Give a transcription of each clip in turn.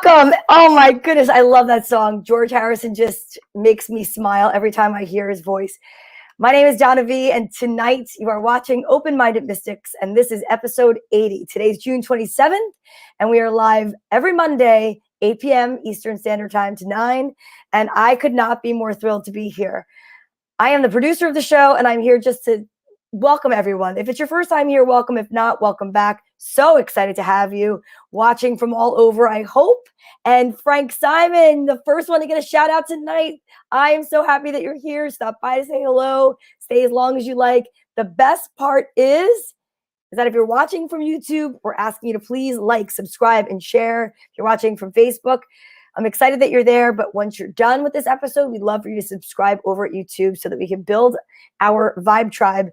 Welcome. Oh my goodness. I love that song. George Harrison just makes me smile every time I hear his voice. My name is Donna V, and tonight you are watching Open-Minded Mystics, and this is episode 80. Today's June 27th, and we are live every Monday, 8 p.m. Eastern Standard Time to 9, and I could not be more thrilled to be here. I am the producer of the show, and I'm here just to welcome everyone. If it's your first time here, welcome. If not, welcome back. So excited to have you watching from all over, I hope. And Frank Simon, the first one to get a shout out tonight. I am so happy that you're here. Stop by to say hello. Stay as long as you like. The best part is that if you're watching from YouTube, we're asking you to please like, subscribe, and share. If you're watching from Facebook, I'm excited that you're there, but once you're done with this episode, we'd love for you to subscribe over at YouTube so that we can build our Vibe Tribe.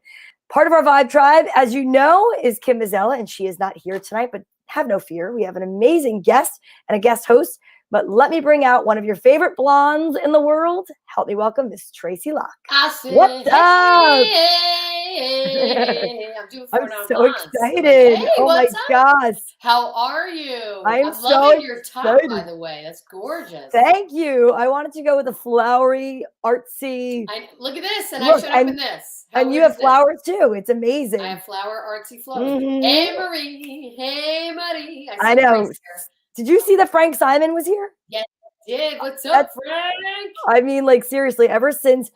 Part of our Vibe Tribe, as you know, is Kim Mazzella, and she is not here tonight, but have no fear. We have an amazing guest and a guest host, but let me bring out one of your favorite blondes in the world. Help me welcome Miss Tracy Locke. What's up? Hey, I'm doing I'm so excited. Hey, oh my gosh. How are you? I'm so loving your top, excited. by the way. That's gorgeous. Thank you. I wanted to go with a flowery, artsy. Look at this, and look, I showed up in this. And you have flowers too. It's amazing. I have flower artsy flowers. Mm-hmm. Hey, Marie. Hey, Marie. I know. Did you see that Frank Simon was here? Yes, I did. What's up, Frank? I mean, like, seriously, ever since,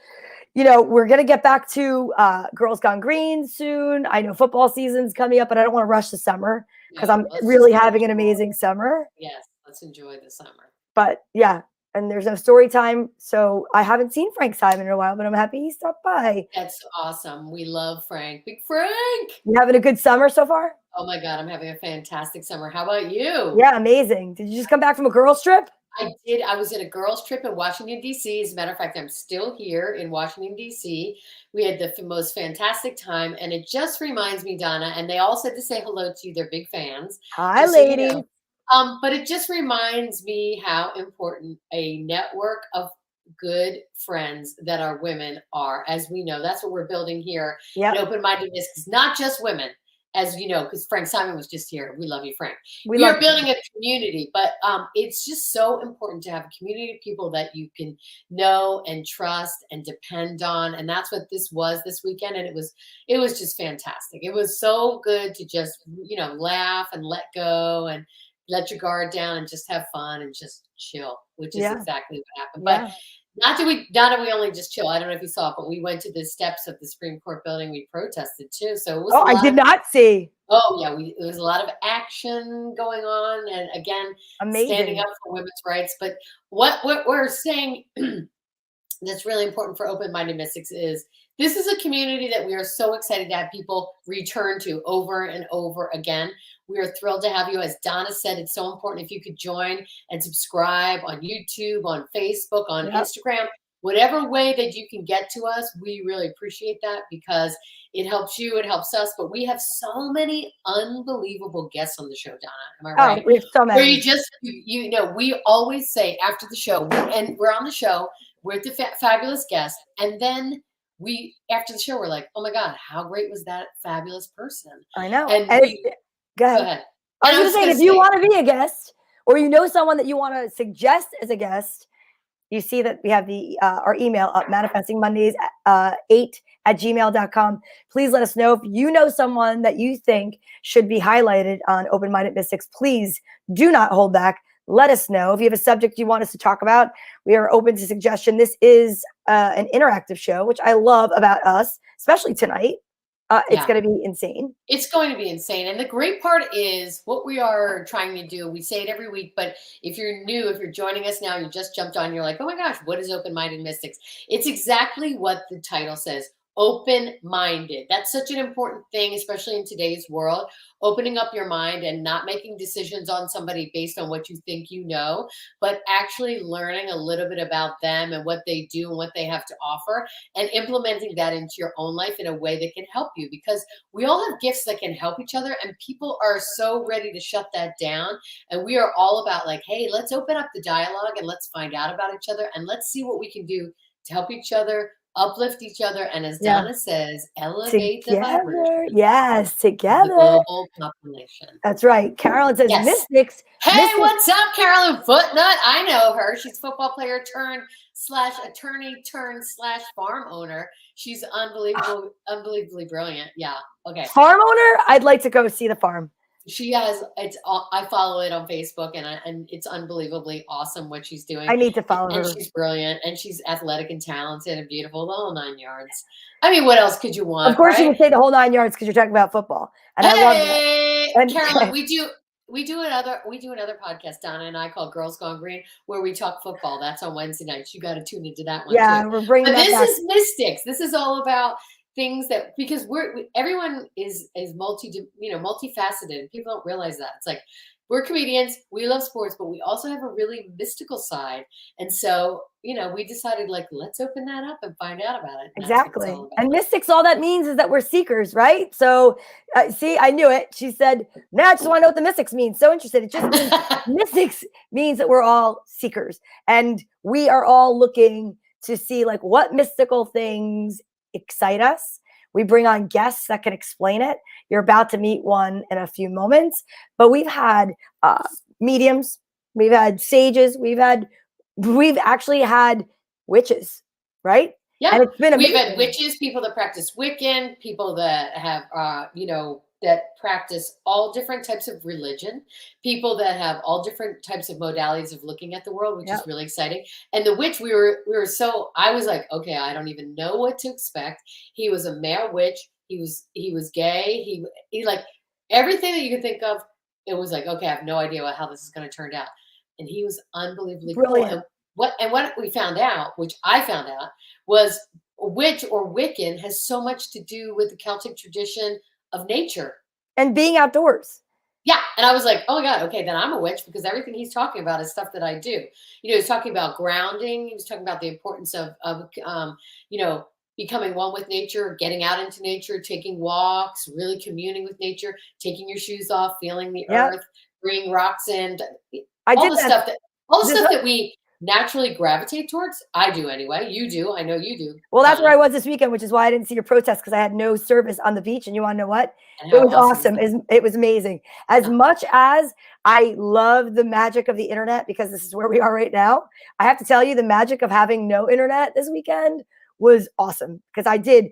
you know, we're going to get back to Girls Gone Green soon. I know football season's coming up, but I don't want to rush the summer because I'm really having an amazing summer. Yes, let's enjoy the summer. But yeah, and there's no story time. So I haven't seen Frank Simon in a while, but I'm happy he stopped by. That's awesome. We love Frank. Big Frank. You having a good summer so far? Oh my God, I'm having a fantastic summer. How about you? Yeah, amazing. Did you just come back from a girls' trip? I did. I was in a girls' trip in Washington, D.C. As a matter of fact, I'm still here in Washington, D.C. We had the most fantastic time. And it just reminds me, Donna, and they all said to say hello to you. They're big fans. Hi, ladies. So you know. But it just reminds me how important a network of good friends that are women are. As we know, that's what we're building here. Yep. And Open-Minded Mystics, not just women. As you know, because Frank Simon was just here. We love you, Frank. We are building a community, but it's just so important to have a community of people that you can know and trust and depend on. And that's what this was this weekend. And it was just fantastic. It was so good to just, you know, laugh and let go and let your guard down and just have fun and just chill, which is exactly what happened. Yeah. But not that we only just chill. I don't know if you saw it, but we went to the steps of the Supreme Court building. We protested too. So it was I did not see. Oh yeah, there was a lot of action going on, and again, standing up for women's rights. But what we're saying that's really important for Open-Minded Mystics is this is a community that we are so excited to have people return to over and over again. We are thrilled to have you. As Donna said, it's so important if you could join and subscribe on YouTube, on Facebook, on Instagram, whatever way that you can get to us. We really appreciate that because it helps you, it helps us. But we have so many unbelievable guests on the show, Donna. Am I right? Oh, we have so many. Where you know, we always say after the show, and we're on the show, we're the fabulous guest, and then after the show, we're like, oh my God, how great was that fabulous person? I know. And go ahead. I was going to say, if you want to be a guest, or you know someone that you want to suggest as a guest, you see that we have our email up, manifestingmondays 8@gmail.com. Please let us know if you know someone that you think should be highlighted on Open-Minded Mystics. Please do not hold back. Let us know if you have a subject you want us to talk about. We are open to suggestion. This is an interactive show, which I love about us, especially tonight. It's going to be insane. It's going to be insane. And the great part is what we are trying to do. We say it every week, but if you're new, if you're joining us now, you just jumped on, you're like, oh my gosh, what is Open-Minded Mystics? It's exactly what the title says. Open-minded. That's such an important thing, especially in today's world. Opening up your mind and not making decisions on somebody based on what you think you know, but actually learning a little bit about them and what they do and what they have to offer and implementing that into your own life in a way that can help you, because we all have gifts that can help each other, and people are so ready to shut that down. And we are all about like, hey, let's open up the dialogue and let's find out about each other and let's see what we can do to help each other uplift each other, and as Donna says, elevate the Together. vibration Yes, of the together. global population. That's right. Carolyn says Yes. mystics. Hey, what's up, Carolyn Footnut? I know her. She's a football player turned / attorney turned / farm owner. She's unbelievably brilliant. Yeah. Okay. Farm owner? I'd like to go see the farm. She has, I follow it on Facebook, and it's unbelievably awesome what she's doing. I need to follow and her. She's brilliant, and she's athletic and talented and beautiful, the whole 9 yards. I mean, what else could you want? Of course, right? you would say the whole 9 yards because you're talking about football, and I love that. And Carolyn, we do another podcast, Donna and I, called Girls Gone Green, where we talk football. That's on Wednesday nights. You got to tune into that one. Yeah, too. we're bringing But that back. This is mystics. This is all about things that, because everyone is multifaceted. People don't realize that. It's like, we're comedians, we love sports, but we also have a really mystical side. And so, we decided, like, let's open that up and find out about it. Exactly. And mystics, all that means is that we're seekers, right? So, see, I knew it. She said, now I just want to know what the mystics means. So interested. It just means mystics means that we're all seekers. And we are all looking to see, like, what mystical things excite us. We bring on guests that can explain it. You're about to meet one in a few moments. But we've had mediums, we've had sages, we've actually had witches, right? Yeah, and it's been amazing. We've had witches, people that practice Wiccan, people that have, that practice all different types of religion, people that have all different types of modalities of looking at the world, which is really exciting. And the witch, I was like, okay, I don't even know what to expect. He was a male witch. He was gay. He like everything that you could think of. It was like, okay, I have no idea how this is going to turn out. And he was unbelievably brilliant. Cool. What we found out, which I found out, was witch or Wiccan has so much to do with the Celtic tradition of nature and being outdoors. Yeah. And I was like, oh my God, okay, then I'm a witch, because everything he's talking about is stuff that I do. He's talking about grounding. He was talking about the importance of becoming one with nature, getting out into nature, taking walks, really communing with nature, taking your shoes off, feeling the earth, bringing rocks in. All the stuff that we naturally gravitate towards. I do anyway. You do. I know you do. Well, that's where I was this weekend, which is why I didn't see your protest, because I had no service on the beach. And you want to know what? It was awesome. It was amazing. As much as I love the magic of the internet, because this is where we are right now, I have to tell you, the magic of having no internet this weekend was awesome, because I did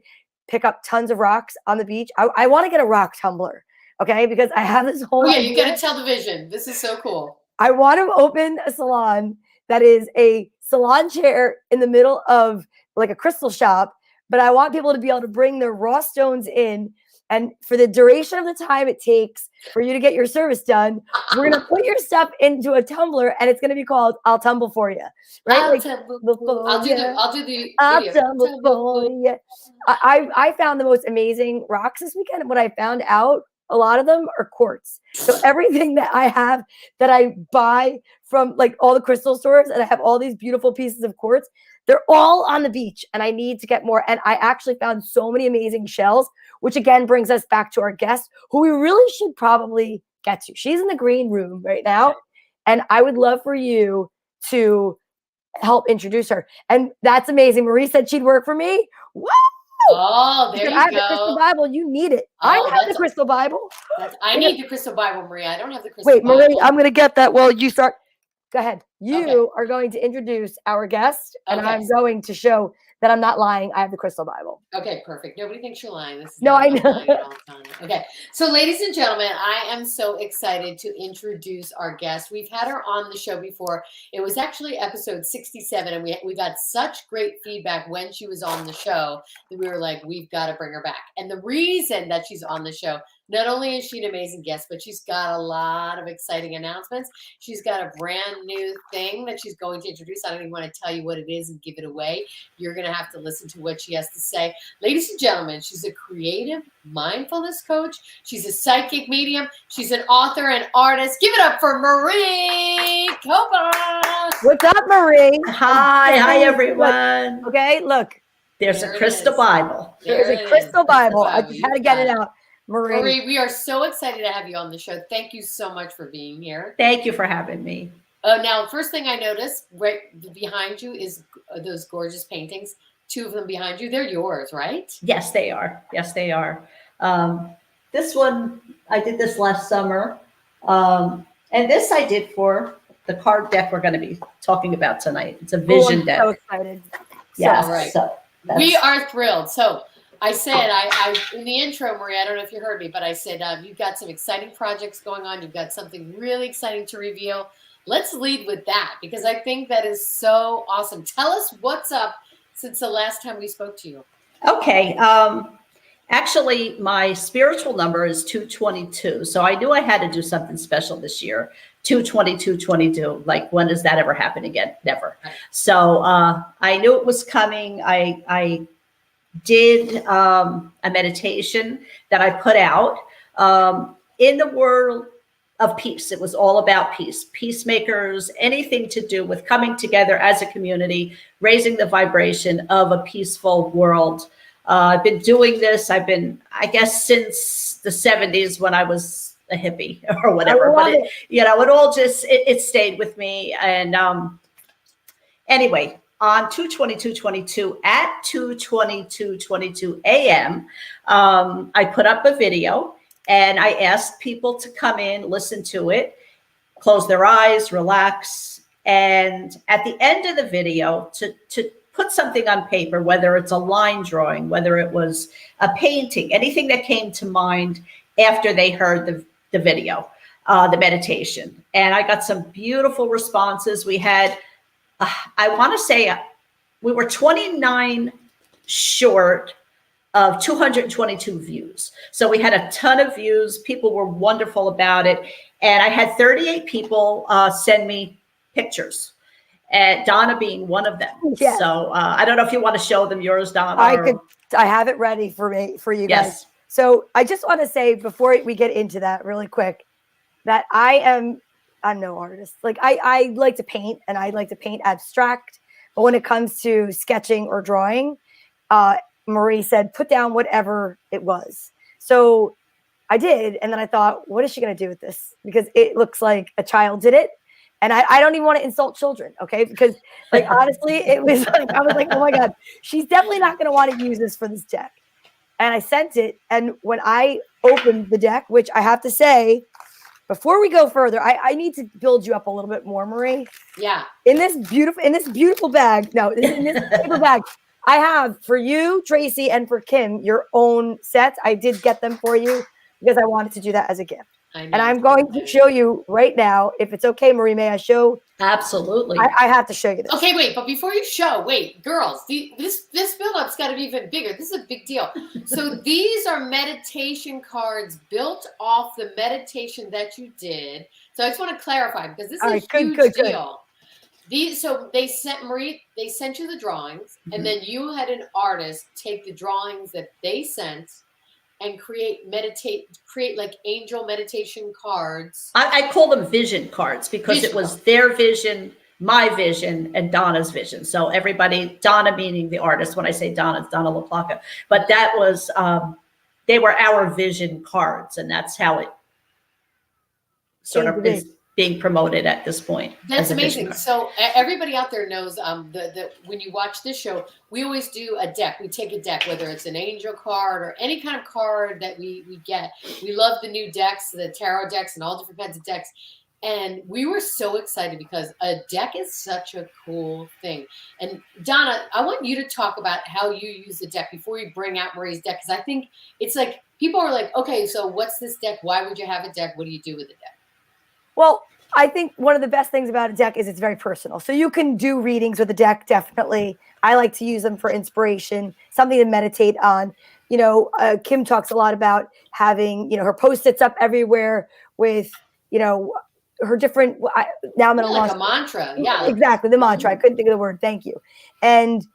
pick up tons of rocks on the beach. I want to get a rock tumbler, okay? Because I have this whole idea. You got to tell the vision. This is so cool. I want to open a salon that is a salon chair in the middle of like a crystal shop, but I want people to be able to bring their raw stones in, and for the duration of the time it takes for you to get your service done, we're going to put your stuff into a tumbler, and it's going to be called I'll Tumble For You, right? I'll tumble for you. I found the most amazing rocks this weekend. What I found out, a lot of them are quartz. So everything that I have that I buy from like all the crystal stores, and I have all these beautiful pieces of quartz, they're all on the beach, and I need to get more. And I actually found so many amazing shells, which again brings us back to our guest, who we really should probably get to. She's in the green room right now, and I would love for you to help introduce her. And that's amazing. Marie said she'd work for me. Woo! Oh, there you go. I have the crystal Bible. You need it. I have the crystal Bible. I need the crystal Bible, Marie. I don't have the crystal Bible. Wait, Marie, I'm going to get that while you start. Go ahead. You are going to introduce our guest, and I'm going to show that I'm not lying. I have the crystal Bible. Okay, perfect. Nobody thinks you're lying. I know. Okay. So, ladies and gentlemen, I am so excited to introduce our guest. We've had her on the show before. It was actually episode 67, and we got such great feedback when she was on the show that we were like, we've got to bring her back. And the reason that she's on the show, not only is she an amazing guest, but she's got a lot of exciting announcements. She's got a brand new thing that she's going to introduce. I don't even want to tell you what it is and give it away. You're going to have to listen to what she has to say. Ladies and gentlemen, she's a creative mindfulness coach. She's a psychic medium. She's an author and artist. Give it up for Marie Coppola. What's up, Marie? Hi, everyone. Okay, look. There's a crystal Bible. There's a crystal Bible. I just had to get it out. Marie, we are so excited to have you on the show. Thank you so much for being here. Thank you for having me. Now, first thing I noticed right behind you is those gorgeous paintings. two of them behind you. They're yours, right? Yes, they are. Yes, they are. This one, I did this last summer. And this I did for the card deck we're going to be talking about tonight. It's a vision I'm deck. so excited. Yes. All right. So We are thrilled. So I said, I in the intro, Marie, I don't know if you heard me, but I said, you've got some exciting projects going on. You've got something really exciting to reveal. Let's lead with that because I think that is so awesome. Tell us what's up since the last time we spoke to you. Okay. Actually, my spiritual number is 222. So I knew I had to do something special this year. 22222. Like, when does that ever happen again? Never. Right. So I knew it was coming. I did a meditation that I put out in the world of peace. It was all about peace, peacemakers, anything to do with coming together as a community, raising the vibration of a peaceful world. I've been doing this. I've been, I guess, since the 70s when I was a hippie or whatever. But it all just it stayed with me. And anyway, on 2/22/22 at 2/22/22 a.m., I put up a video and I asked people to come in, listen to it, close their eyes, relax, and at the end of the video to put something on paper, whether it's a line drawing, whether it was a painting, anything that came to mind after they heard the video, the meditation. And I got some beautiful responses. We had, I want to say we were 29 short of 222 views. So we had a ton of views. People were wonderful about it. And I had 38 people send me pictures. And Donna being one of them. Yes. So I don't know if you want to show them yours, Donna. I have it ready for you guys. So I just want to say before we get into that really quick, that I'm no artist. Like I like to paint and I like to paint abstract. But when it comes to sketching or drawing, Marie said, put down whatever it was. So I did. And then I thought, what is she going to do with this? Because it looks like a child did it. And I don't even want to insult children, okay? Because, like, honestly, it was like, I was like, oh my God, she's definitely not going to want to use this for this deck. And I sent it. And when I opened the deck, which I have to say, before we go further, I need to build you up a little bit more, Marie. Yeah. In this beautiful bag, in this paper bag, I have for you, Tracy, and for Kim, your own sets. I did get them for you because I wanted to do that as a gift. And I'm going to show you right now. If it's okay, Marie, may I show? Absolutely. I have to show you this. Okay, wait, but before you show, girls, this build-up's got to be even bigger. This is a big deal. So these are meditation cards built off the meditation that you did. So I just want to clarify because this is a huge deal. So they sent Marie, they sent you the drawings, and then you had an artist take the drawings that they sent and create like angel meditation cards. I call them vision cards because it was their vision, my vision, and Donna's vision. So everybody, Donna meaning the artist. When I say Donna, it's Donna LaPlaca. But that was, they were our vision cards, and that's how it sort of is being promoted at this point. That's amazing. So everybody out there knows when you watch this show, we always do a deck. We take a deck, whether it's an angel card or any kind of card that we get. We love the new decks, the tarot decks and all different kinds of decks. And we were so excited because a deck is such a cool thing. And Donna, I want you to talk about how you use the deck before you bring out Marie's deck. Because I think it's like, people are like, okay, so what's this deck? Why would you have a deck? What do you do with the deck? Well, I think one of the best things about a deck is it's very personal. So you can do readings with a deck, definitely. I like to use them for inspiration, something to meditate on. Kim talks a lot about having, her Post-its up everywhere with, her different, now I'm going to launch a mantra. Yeah, exactly. The mantra. I couldn't think of the word. Thank you. And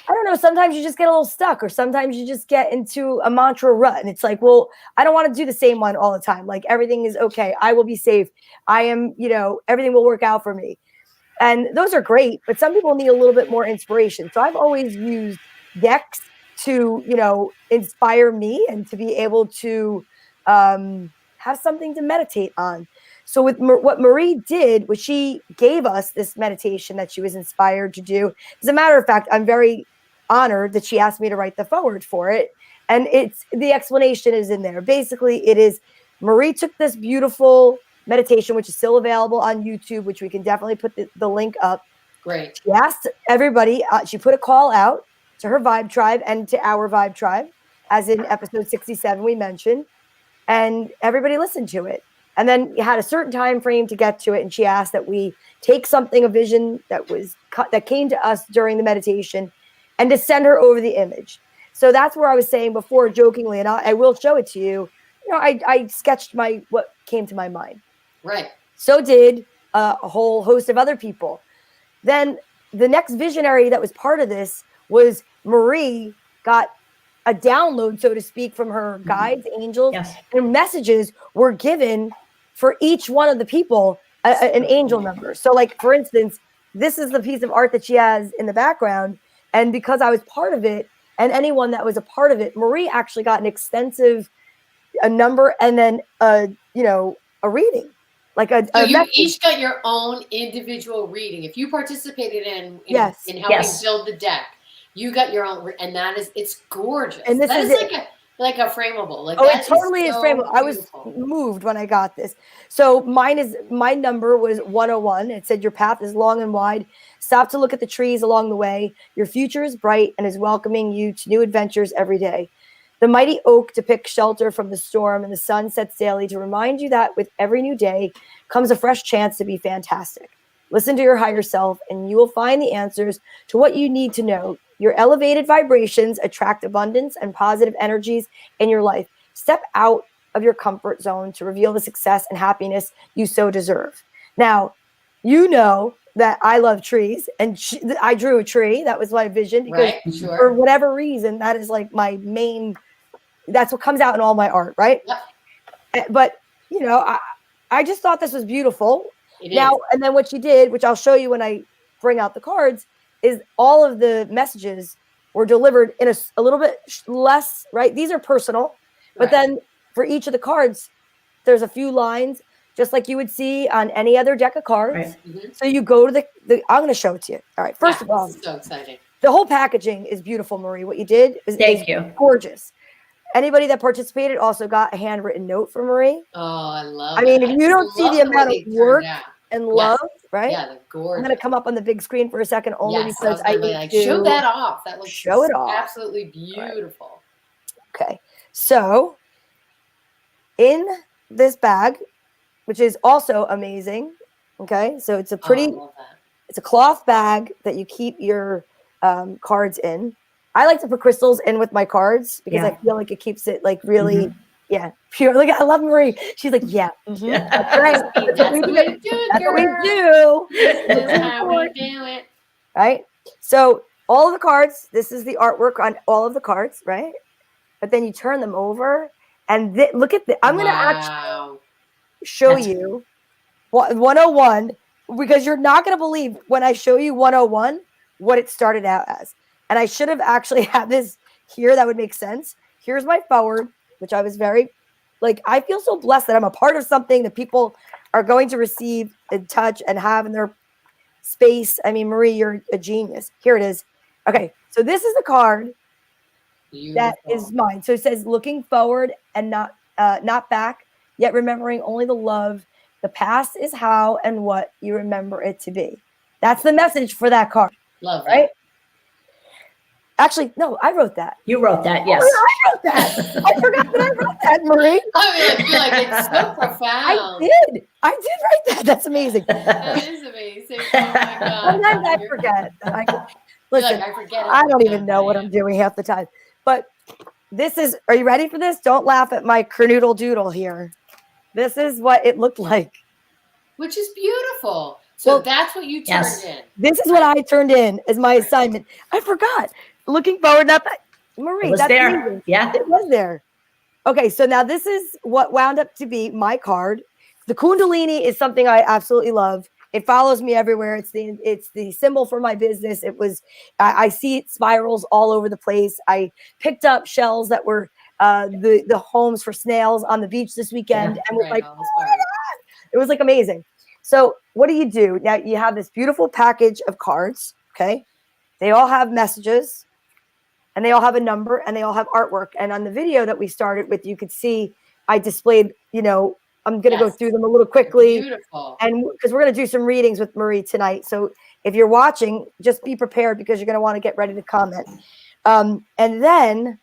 I don't know, sometimes you just get a little stuck or sometimes you just get into a mantra rut. And it's like, well, I don't want to do the same one all the time. Like everything is okay. I will be safe. I am, everything will work out for me. And those are great, but some people need a little bit more inspiration. So I've always used decks to, inspire me and to be able to have something to meditate on. So with what Marie did was she gave us this meditation that she was inspired to do. As a matter of fact, I'm very honored that she asked me to write the foreword for it. And it's the explanation is in there. Basically, it is Marie took this beautiful meditation, which is still available on YouTube, which we can definitely put the link up. Great. She asked everybody, she put a call out to her Vibe Tribe and to our Vibe Tribe, as in episode 67 we mentioned, and everybody listened to it. And then you had a certain time frame to get to it, and she asked that we take something, a vision that came to us during the meditation, and to send her over the image. So that's where I was saying before, jokingly, and I will show it to you. You know, I sketched what came to my mind. Right. So did a whole host of other people. Then the next visionary that was part of this was Marie got a download, so to speak, from her guides, angels, and messages were given for each one of the people, an angel number. So like, for instance, this is the piece of art that she has in the background. And because I was part of it, and anyone that was a part of it, Marie actually got an extensive number and then a reading. Like so you each got your own individual reading. If you participated in helping build the deck, you got your own, and it's gorgeous. And this is like a frameable. Like it totally is frameable. I was moved when I got this. So my number was 101. It said your path is long and wide. Stop to look at the trees along the way. Your future is bright and is welcoming you to new adventures every day. The mighty oak depicts shelter from the storm, and the sun sets daily to remind you that with every new day comes a fresh chance to be fantastic. Listen to your higher self, and you will find the answers to what you need to know. Your elevated vibrations attract abundance and positive energies in your life. Step out of your comfort zone to reveal the success and happiness you so deserve. Now, you know that I love trees, and I drew a tree. That was my vision because for whatever reason, that is like my main, that's what comes out in all my art, right? Yep. But, you know, I just thought this was beautiful. Now, and then what she did, which I'll show you when I bring out the cards, is all of the messages were delivered in a little bit less, right? These are personal, but then for each of the cards, there's a few lines, just like you would see on any other deck of cards. Right. Mm-hmm. So you go to the I'm going to show it to you. All right. First of all, so exciting. The whole packaging is beautiful, Marie. What you did is gorgeous. Anybody that participated also got a handwritten note from Marie. Oh, I love it. I mean, if you don't see the amount of work and love, right? Yeah, they're gorgeous. I'm going to come up on the big screen for a second only because I need to show that off. That looks show it off. Absolutely beautiful. Right. Okay. So in this bag, which is also amazing. Okay. So it's a pretty, it's a cloth bag that you keep your cards in. I like to put crystals in with my cards because I feel like it keeps it like really, pure. Like, I love Marie. She's like, that's right. That's what we do. That's what we do. This is how we do it. Right. So all of the cards, this is the artwork on all of the cards, right? But then you turn them over and look at the, I'm going to actually show you 101 because you're not going to believe when I show you 101 what it started out as. And I should have actually had this here. That would make sense. Here's my forward, which I was very, I feel so blessed that I'm a part of something that people are going to receive and touch and have in their space. I mean, Marie, you're a genius. Here it is. Okay. So this is the card that is mine. So it says looking forward and not back, yet remembering only the love. The past is how and what you remember it to be. That's the message for that card. Love right? Actually, no, I wrote that. You wrote that, yes. Oh, I wrote that. I forgot that I wrote that, Marie. I feel like it's so profound. I did write that. That's amazing. That is amazing. Oh my God. Sometimes I forget. Listen, I don't even know what I'm doing half the time. But this is, are you ready for this? Don't laugh at my kernoodle doodle here. This is what it looked like. Which is beautiful. So that's what you turned in. This is what I turned in as my assignment. I forgot. Looking forward, not that. Marie, that's there. Amazing. Yeah. It was there. Okay, so now this is what wound up to be my card. The Kundalini is something I absolutely love. It follows me everywhere. It's the symbol for my business. It was, I see it spirals all over the place. I picked up shells that were the homes for snails on the beach this weekend. And was like, oh my God. It was like amazing. So what do? Now you have this beautiful package of cards. Okay. They all have messages. and they all have a number and they all have artwork. And on the video that we started with, you could see I displayed, you know, I'm going to go through them a little quickly. Beautiful. And because we're going to do some readings with Marie tonight. So if you're watching, just be prepared because you're going to want to get ready to comment. And then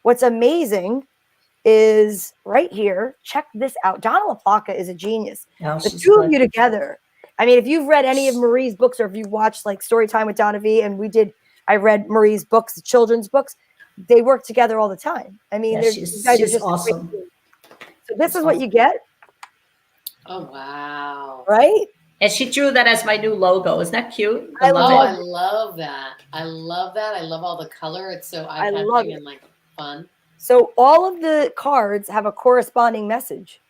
what's amazing is right here. Check this out. Donna LaPlaca is a genius. Oh, The she's two good. of you together. I mean, if you've read any of Marie's books, or if you watched like Storytime with Donna V, and I read Marie's books, the children's books, they work together all the time. I mean, Yeah, you guys are she's just awesome. so this is what you get, Oh, wow. right? And she drew that as my new logo. Isn't that cute? I love Oh, it. I love that. I love that. I love all the color. It's so I love eye-catching it. and like fun. So all of the cards have a corresponding message.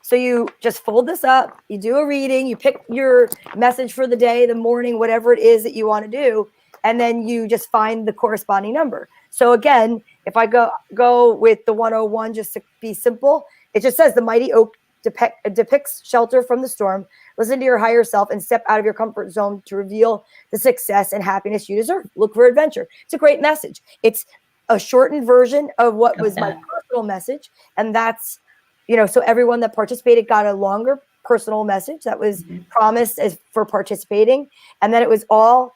So you just fold this up, you do a reading, you pick your message for the day, the morning, whatever it is that you want to do, and then you just find the corresponding number. So again, if I go with the 101, just to be simple, it just says the mighty oak depicts shelter from the storm. Listen to your higher self and step out of your comfort zone to reveal the success and happiness you deserve. Look for adventure. It's a great message. It's a shortened version of what was my personal message. And that's, you know, so everyone that participated got a longer personal message that was promised as for participating. And then it was all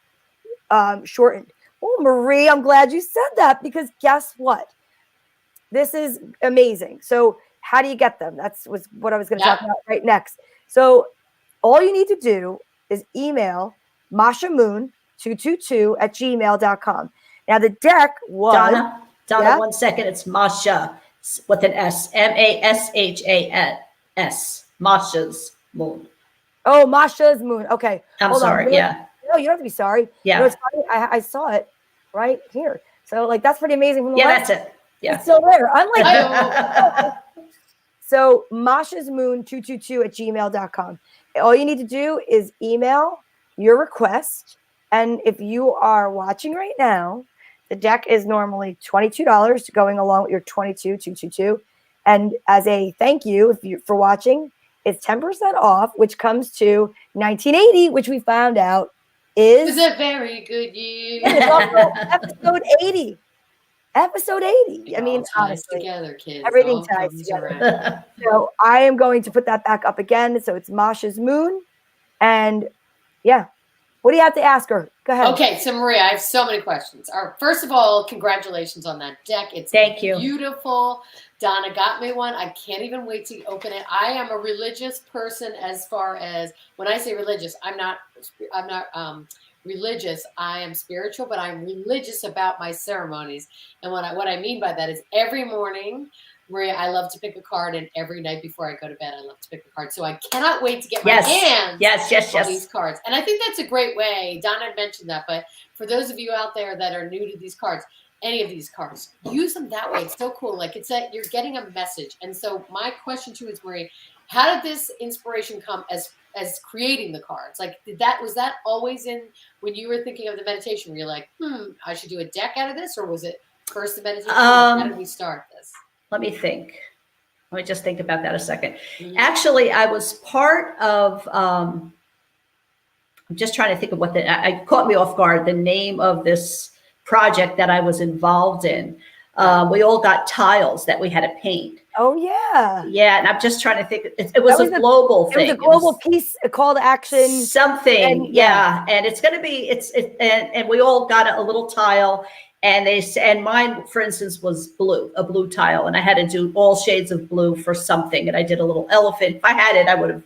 shortened. Oh, Marie, I'm glad you said that, because guess what? This is amazing. So how do you get them? Was what I was going to talk about right next. So all you need to do is email mashamoon222@gmail.com. Now the deck was Donna, 1 second. It's Masha with an S, MASHAS, Masha's moon. Oh, Masha's moon. Okay. I'm sorry. Yeah. No, you don't have to be sorry. Yeah. You know, it's funny. I saw it right here. So like, that's pretty amazing. From the That's it. Yeah. It's still there. I'm like, so Masha's moon 222@gmail.com. All you need to do is email your request. And if you are watching right now, the deck is normally $22 going along with your 22222. And as a thank you for watching, it's 10% off, which comes to $19.80, which we found out is a very good year. It's also episode 80. Episode 80. I mean, honestly, together, kids. Everything ties together. So I am going to put that back up again. So it's Masha's moon. And yeah. What do you have to ask her? Go ahead. Okay, so Maria, I have so many questions. First of all, congratulations on that deck. It's beautiful. Donna got me one. I can't even wait to open it. I am a religious person. As far as when I say religious, I'm not religious. I am spiritual, but I'm religious about my ceremonies. And what I mean by that is every morning, Maria, I love to pick a card, and every night before I go to bed, I love to pick a card. So I cannot wait to get my hands on these cards. And I think that's a great way. Donna had mentioned that, but for those of you out there that are new to these cards, any of these cards, use them that way. It's so cool. Like it's that you're getting a message. And so my question to you is, Marie, how did this inspiration come as creating the cards? Like was that always in when you were thinking of the meditation, where you're like, I should do a deck out of this, or was it first the meditation? How did we start this? Let me think. Let me just think about that a second. Actually, I was part of, I'm just trying to think of what I caught me off guard, the name of this project that I was involved in. We all got tiles that we had to paint. Oh, yeah. Yeah, and I'm just trying to think. It was a global thing. It was a global piece, a call to action. Something, yeah. And it's going to be, and we all got a little tile. And mine, for instance, was a blue tile, and I had to do all shades of blue for something. And I did a little elephant. If I had it, I would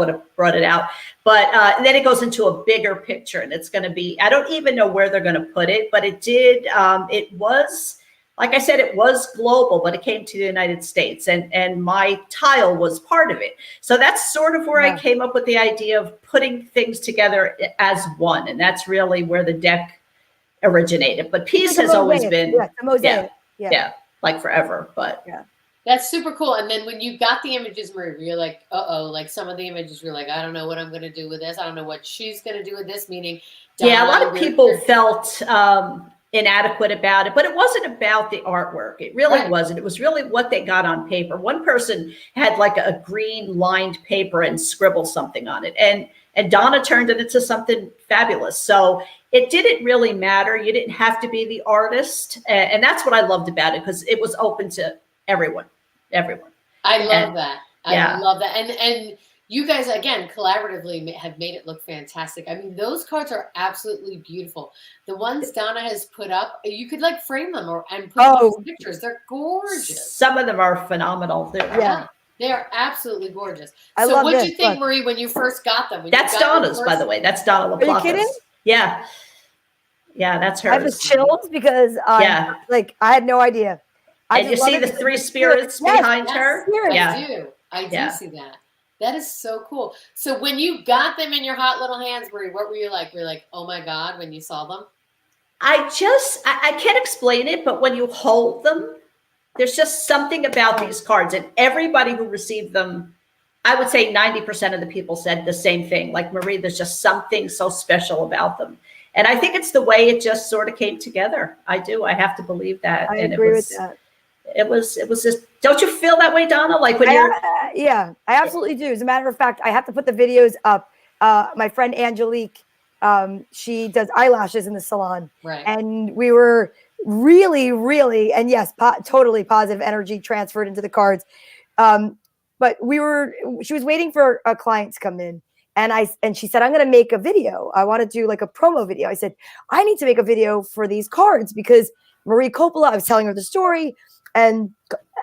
have brought it out. But then it goes into a bigger picture, and it's going to be, I don't even know where they're going to put it, but it did. It was, like I said, it was global, but it came to the United States, and my tile was part of it. So that's sort of where I came up with the idea of putting things together as one, and that's really where the deck originated. But peace has always been a mosaic. Yeah, like forever. But that's super cool. And then when you got the images, Marie, you're like, like some of the images were like, I don't know what I'm going to do with this. I don't know what she's going to do with this. Meaning, a lot of people felt inadequate about it, but it wasn't about the artwork. It really Right. wasn't. It was really what they got on paper. One person had like a green lined paper and scribbled something on it. And Donna turned it into something fabulous. So it didn't really matter. You didn't have to be the artist. And that's what I loved about it, because it was open to everyone. I love that. yeah. I love that. And you guys, again, collaboratively have made it look fantastic. I mean, those cards are absolutely beautiful. The ones Donna has put up, you could like frame them and put them as pictures. They're gorgeous. Some of them are phenomenal. Yeah. They are absolutely gorgeous. I so love what did this. you think, Look. Marie, when you first got them? When That's you got Donna's, by the way. That's Donna LaPlaca's. Are you kidding? Yeah. Yeah, that's hers. I have the chills because I had no idea. And you see the three spirits behind her? Spirits. Yeah. I do see that. That is so cool. So when you got them in your hot little hands, Marie, what were you like? Were you like, oh my God, when you saw them? I can't explain it, but when you hold them, there's just something about these cards. And everybody who received them, I would say 90% of the people said the same thing. Like, Marie, there's just something so special about them. And I think it's the way it just sort of came together. I do. I have to believe that. I agree with that. It was just, don't you feel that way, Donna? Like when you're. Yeah, I absolutely do. As a matter of fact, I have to put the videos up. My friend Angelique, she does eyelashes in the salon. Right. And we were really, really, and yes, totally positive energy transferred into the cards. But she was waiting for a client to come in. And she said, I'm going to make a video. I want to do like a promo video. I said, I need to make a video for these cards because Marie Coppola, I was telling her the story. And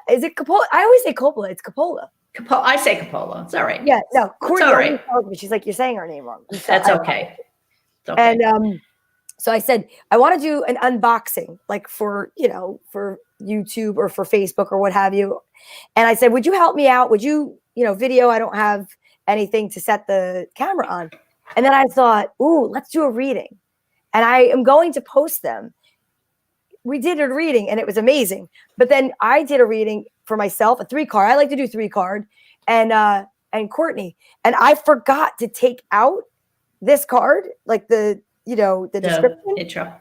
is it Coppola? I always say Coppola. It's Coppola. I say Coppola. It's all right. Yeah, no. Courtney all right. tells me, she's like, you're saying her name wrong. That's okay. It's okay. And so I said, I want to do an unboxing, like for YouTube or for Facebook or what have you. And I said, would you help me out? Would you, video? I don't have anything to set the camera on. And then I thought, ooh, let's do a reading. And I am going to post them. We did a reading and it was amazing. But then I did a reading for myself, a 3-card. I like to do 3-card and Courtney. And I forgot to take out this card, like the description. Intro.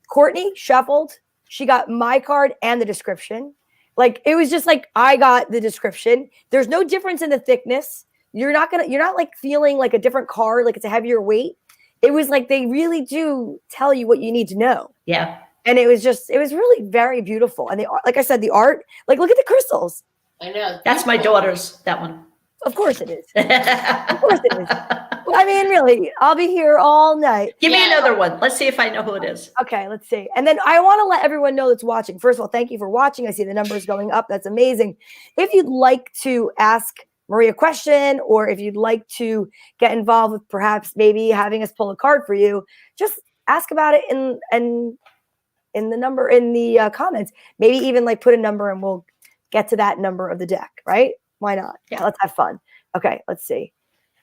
Courtney shuffled. She got my card and the description. Like, it was just like, I got the description. There's no difference in the thickness. You're not like feeling like a different card, like it's a heavier weight. It was like, they really do tell you what you need to know. Yeah. And it was really very beautiful. And like I said, the art, like, look at the crystals. I know. That's my daughter's, that one. Of course it is. Of course it is. I mean, really, I'll be here all night. Give me another one. Let's see if I know who it is. Okay, let's see. And then I want to let everyone know that's watching. First of all, thank you for watching. I see the numbers going up. That's amazing. If you'd like to ask Marie a question, or if you'd like to get involved with perhaps maybe having us pull a card for you, just ask about it in the number in the comments. Maybe even like put a number and we'll get to that number of the deck, right? Why not? Yeah, let's have fun. Okay, let's see.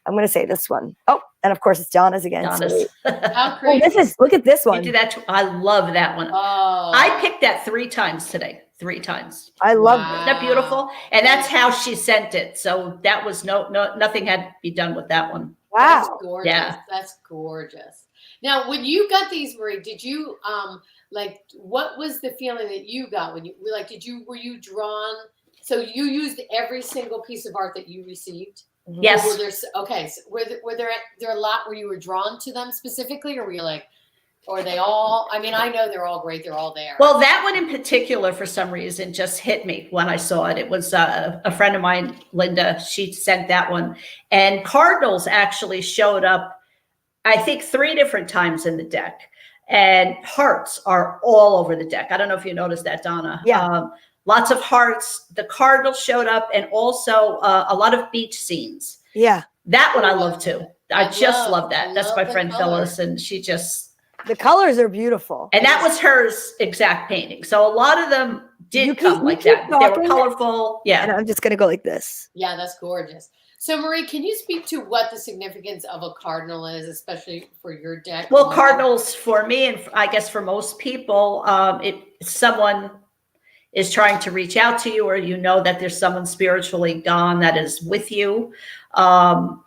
I'm going to say this one. Oh, and of course it's Donna's again. Donna's. How crazy. Look at this one. You do that too. I love that one. Oh. I picked that 3 times today. 3 times. I love it. Isn't that beautiful? And that's how she sent it. So that was nothing had to be done with that one. Wow. That's gorgeous. Yeah. That's gorgeous. Now, when you got these, Marie, did you what was the feeling that you got when were you drawn? So you used every single piece of art that you received? Yes. Were there a lot where you were drawn to them specifically, or were you like, or are they all? I mean, I know they're all great. They're all there. Well, that one in particular, for some reason, just hit me when I saw it. It was a friend of mine, Linda. She sent that one, and cardinals actually showed up, I think, 3 different times in the deck, and hearts are all over the deck. I don't know if you noticed that, Donna. Yeah. Lots of hearts. The cardinals showed up, and also a lot of beach scenes. Yeah. That one I love too. I just love that. That's my friend color. Phyllis, and she just. The colors are beautiful. And that was hers exact painting. So a lot of them did come like that. They were colorful. Yeah. And I'm just going to go like this. Yeah, that's gorgeous. So, Marie, can you speak to what the significance of a cardinal is, especially for your deck? Well, cardinals for me, and I guess for most people, someone is trying to reach out to you, or that there's someone spiritually gone that is with you. And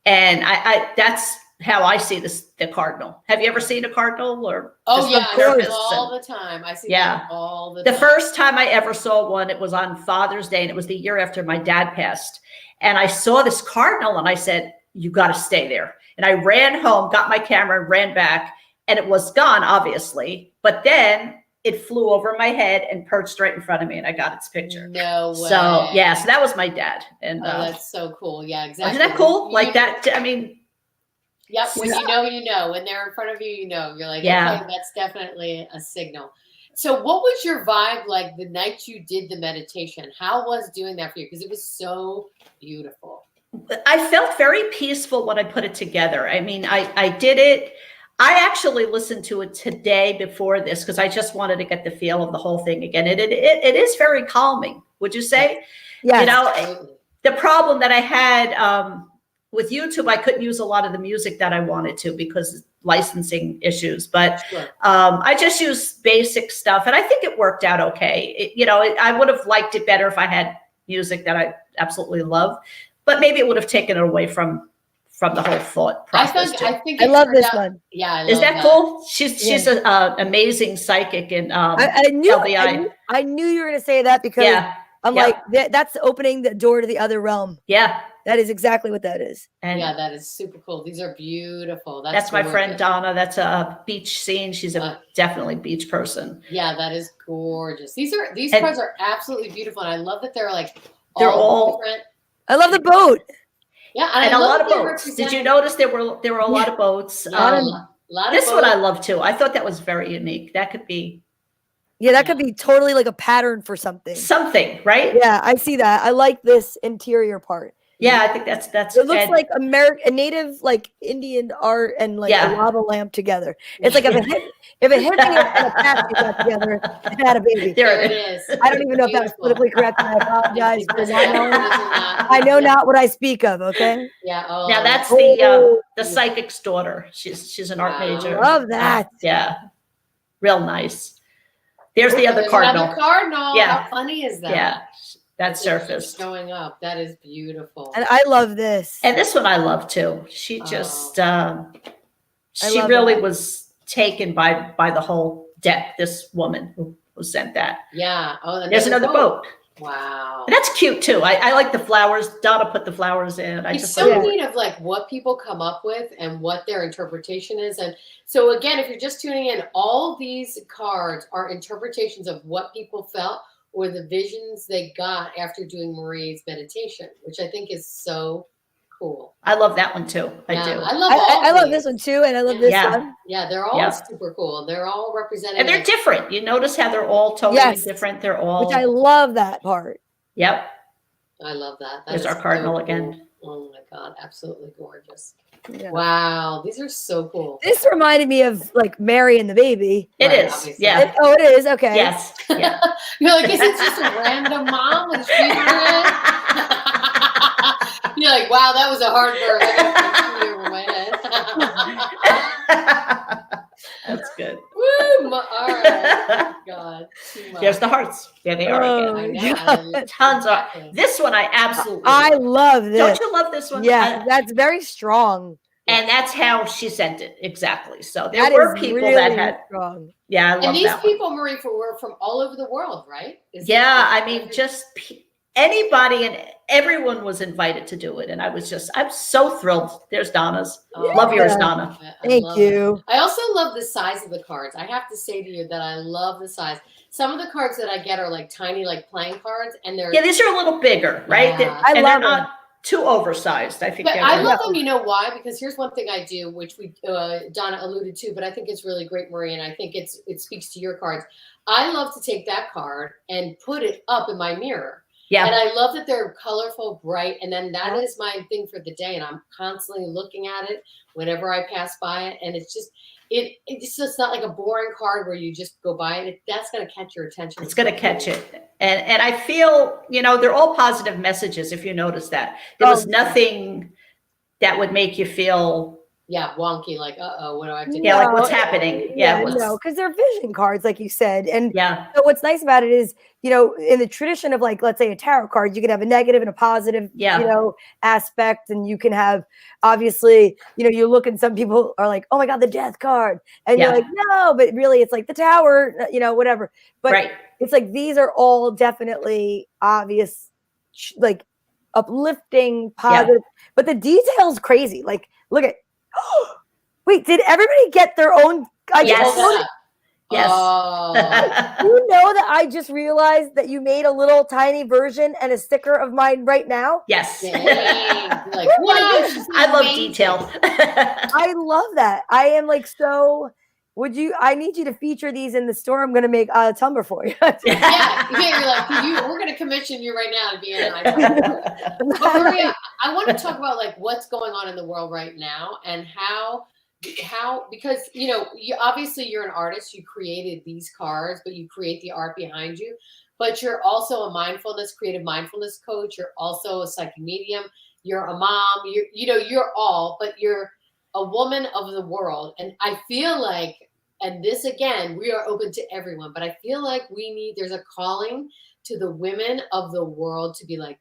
I that's how I see the cardinal. Have you ever seen a cardinal or? Oh yeah, Of course. I see them all the time. I see Yeah. them all the The time. first time I ever saw one, it was on Father's Day, and it was the year after my dad passed. And I saw this cardinal, and I said, "You got to stay there." And I ran home, got my camera, and ran back, and it was gone, obviously. But then it flew over my head and perched right in front of me, and I got its picture. No way. So yeah, so that was my dad. And Oh, that's so cool. Yeah, exactly. isn't that cool? Like that. I mean, yep. When Yeah. you know, you know. When they're in front of you, you know. You're like, Yeah. okay, that's definitely a signal. So, what was your vibe like the night you did the meditation? How was doing that for you? Because it was so beautiful. I felt very peaceful when I put it together. I mean, I did it. I actually listened to it today before this because I just wanted to get the feel of the whole thing again. It is very calming, would you say? Yes. You know, Absolutely. the problem that I had with YouTube, I couldn't use a lot of the music that I wanted to because of licensing issues. But Sure. I just used basic stuff, and I think it worked out okay. I would have liked it better if I had music that I absolutely love, but maybe it would have taken it away from the whole thought process. I think I it love turned this out- one. Yeah, I love Is that cool? She's an amazing psychic and I knew, LBI. I knew you were going to say that because Yeah, I'm yeah. like, that's opening the door to the other realm. yeah. That is exactly what that is. And Yeah, that is super cool. These are beautiful. that's my friend gorgeous. Donna. That's a beach scene. She's a definitely beach person. Yeah, that is gorgeous. These And- cards are absolutely beautiful, and I love that they're like They're all- different. I love the boat. Yeah, And I a love lot of that they boats. Did represent- you notice there were a lot of boats? Yeah, a lot of This one I boats. love too. I thought that was very unique. That could be Yeah, that could be totally like a pattern for something. something, right? Yeah, I see that. I like this interior part. Yeah, I think that's It looks and- like a native like Indian art and like Yeah. a lava lamp together. It's like if it hit me and a patch got together, it had a baby. there There it it is. is. I don't even know if that was Beautiful. politically correct, and I apologize for Because not knowing. I know not what I speak of. Okay, Yeah. Oh, Now that's Oh. the psychic's daughter. She's an art Wow. major. love that. Yeah, real nice. There's the other There's cardinal. Another cardinal. Yeah. How funny is that? Yeah, that It's surfaced. showing up. That is beautiful. And I love this. And this one I love too. She just she love really that. was taken by the whole deck. This woman who sent that. Yeah. Oh, There's another boat. Wow. And that's cute too. I like the flowers. Donna put the flowers in. I It's just so like neat of like what people come up with and what their interpretation is. And so again, if you're just tuning in, all these cards are interpretations of what people felt or the visions they got after doing Marie's meditation, which I think is so cool. I love that one too. I Yeah, do. I love all I love these. this one too, and I love this Yeah. one. Yeah, they're all Yeah. super cool. They're all representing And they're like- different. You notice how they're all totally Yes. different. They're all Which I love that part. Yep. I love that. That There's is our cardinal so again. cool. Oh my God, absolutely gorgeous. Yeah. Wow, these are so cool. This reminded me of like Mary and the baby. It Right, is. obviously. Yeah. Oh, it is. Okay. Yes. Yeah. You're like, is it just a random mom with a speaker in? You're like, wow, that was a hard birth. I got a over my head. That's good. Woo! All right. God. Too much. There's the hearts. There they are Oh, again. I know. God. Tons of this one I absolutely I love this. don't you love this one? Yeah, that's very strong. And that's how she sent it exactly. So there That were is people really that had strong. yeah, I love And these that one. people, Marie, were from all over the world, right? Yeah, I mean, just anybody and everyone was invited to do it, and I'm so thrilled. There's Donna's. Love yours, Yeah. Donna. Thank love you. it. I also love the size of the cards. I have to say to you that I love the size. Some of the cards that I get are like tiny, like playing cards, and they're Yeah, these are a little bigger, right? Yeah. I and love they're not too oversized. I think. But they're I good. love them. You know why? Because here's one thing I do, which we Donna alluded to, but I think it's really great, Marie, and I think it speaks to your cards. I love to take that card and put it up in my mirror. Yeah. And I love that they're colorful, bright, and then that is my thing for the day. And I'm constantly looking at it whenever I pass by it. And it's just it's just not like a boring card where you just go by it. That's going to catch your attention. It's going to catch it. And I feel, they're all positive messages, if you notice that. There was nothing that would make you feel Yeah, wonky, like, uh-oh, what do I have to do? Yeah, like what's No, happening? yeah, Yeah, no, what's because they're vision cards, like you said. And yeah, so what's nice about it is, in the tradition of, like, let's say a tarot card, you can have a negative and a positive, yeah, aspect. And you can have, obviously, you look and some people are like, oh my God, the death card. And you're like, yeah, no, but really it's like the tower, whatever. But right. it's like, these are all definitely obvious, like uplifting, Yeah. positive, but the detail's crazy. Like, look at, wait, did everybody get their own? I Wait, just hold Yes. that noticed. up. Yes. Oh, Do you know that I just realized that you made a little tiny version and a sticker of mine right now? Yes. dang. You're like, Oh my wow, God. she's I love amazing. detail. I love that. I am like, so I need you to feature these in the store. I'm going to make a Tumblr for you. Yeah, you're like, we're going to commission you right now to be in my Tumblr. But Maria, I want to talk about like what's going on in the world right now and how because obviously you're an artist, you created these cards, but you create the art behind you. But you're also a creative mindfulness coach. You're also a psychic medium. You're a mom. You're all, but you're a woman of the world. And I feel like, and this again, we are open to everyone, but I feel like there's a calling to the women of the world to be like,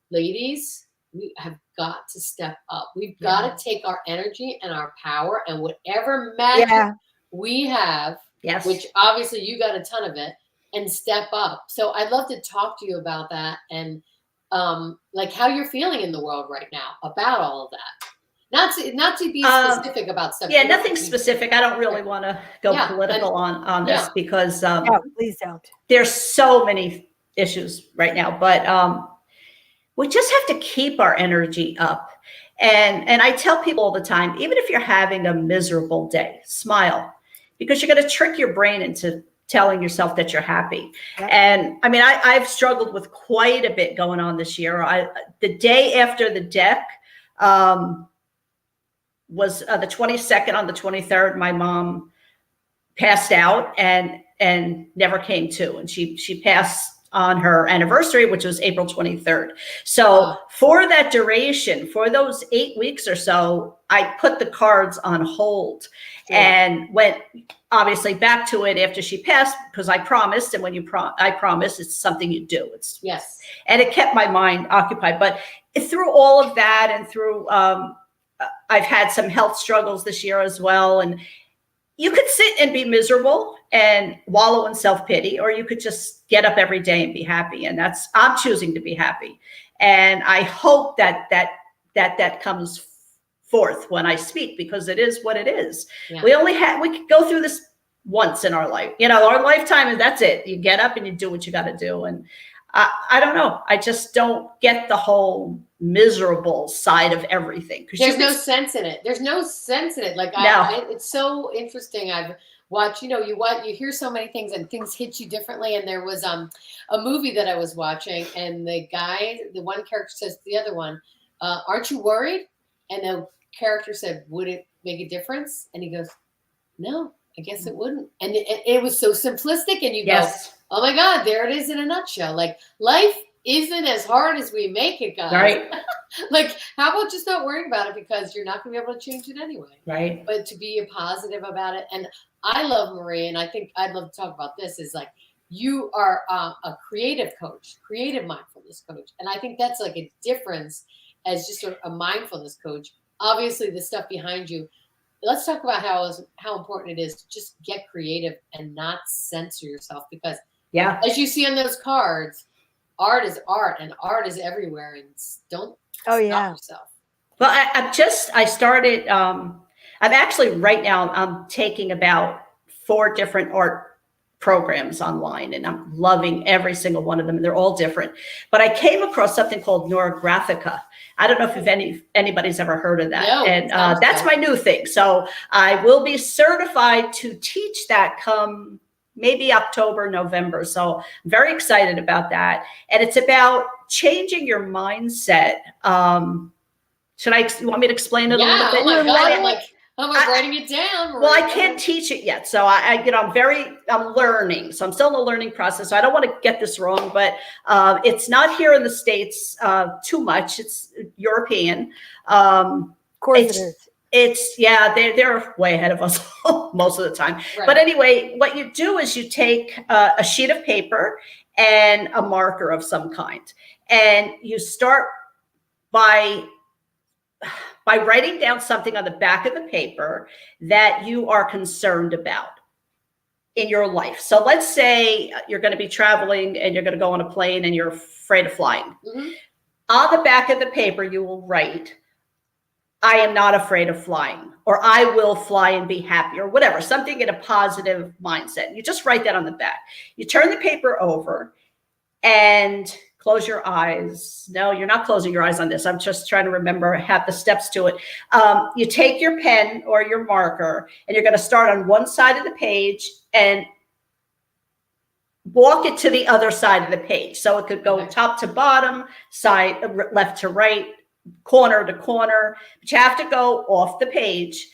ladies, we have got to step up. We've got to take our energy and our power and whatever magic we have, Yes. which obviously you got a ton of it, and step up. So I'd love to talk to you about that and like how you're feeling in the world right now about all of that. Not to be specific about stuff. Yeah, nothing specific. I don't really want to go political on this because no, please don't. There's so many issues right now, but we just have to keep our energy up. And I tell people all the time, even if you're having a miserable day, smile, because you're going to trick your brain into telling yourself that you're happy. Yeah. And I mean, I've struggled with quite a bit going on this year. The day after the deck was the 22nd. On the 23rd, my mom passed out and never came to, and she passed on her anniversary, which was April 23rd. So for that duration, for those 8 weeks or so, I put the cards on hold and went obviously back to it after she passed, because I promised. And when I promise, it's something you do. And it kept my mind occupied. But through all of that and through, I've had some health struggles this year as well. And you could sit and be miserable and wallow in self-pity, or you could just get up every day and be happy. And I'm choosing to be happy. And I hope that comes forth when I speak, because it is what it is. Yeah. We could go through this once in our life, our lifetime, and that's it. You get up and you do what you got to do. And I don't know. I just don't get the whole miserable side of everything. There's no sense in it. There's no sense in it. Like, it's so interesting. I've watched, you hear so many things and things hit you differently. And there was a movie that I was watching, and the one character says to the other one, aren't you worried? And the character said, would it make a difference? And he goes, no, I guess it wouldn't. And it was so simplistic, and you go, oh my God, there it is in a nutshell. Like, life isn't as hard as we make it, guys. Right. Like, how about just not worrying about it, because you're not going to be able to change it anyway. Right. But to be positive about it. And I love Marie, and I think I'd love to talk about this, is like, you are a creative coach, creative mindfulness coach. And I think that's like a difference as just a mindfulness coach. Obviously, the stuff behind you. Let's talk about how important it is to just get creative and not censor yourself, because as you see on those cards, art is art, and art is everywhere, and don't stop yourself. Well, I started, I'm actually right now, I'm taking about 4 different art programs online, and I'm loving every single one of them. And they're all different, but I came across something called Neurographica. I don't know if anybody's ever heard of that. No, and that's my new thing. So I will be certified to teach that come maybe October, November. So I'm very excited about that. And it's about changing your mindset. You want me to explain it a little bit? Oh my God, I'm writing it down. Well, I can't teach it yet. So I'm learning. So I'm still in the learning process. So I don't want to get this wrong, but it's not here in the States too much. It's European. Of course it is. they're way ahead of us most of the time. Right. But anyway, what you do is you take a sheet of paper and a marker of some kind, and you start by writing down something on the back of the paper that you are concerned about in your life. So let's say you're going to be traveling and you're going to go on a plane and you're afraid of flying. Mm-hmm. On the back of the paper, you will write, I am not afraid of flying, or I will fly and be happy, or whatever, something in a positive mindset. You just write that on the back. You turn the paper over and close your eyes. No, you're not closing your eyes on this. I'm just trying to remember, have the steps to it. You take your pen or your marker, and you're going to start on one side of the page and walk it to the other side of the page. So it could go top to bottom, side, left to right, corner to corner, but you have to go off the page.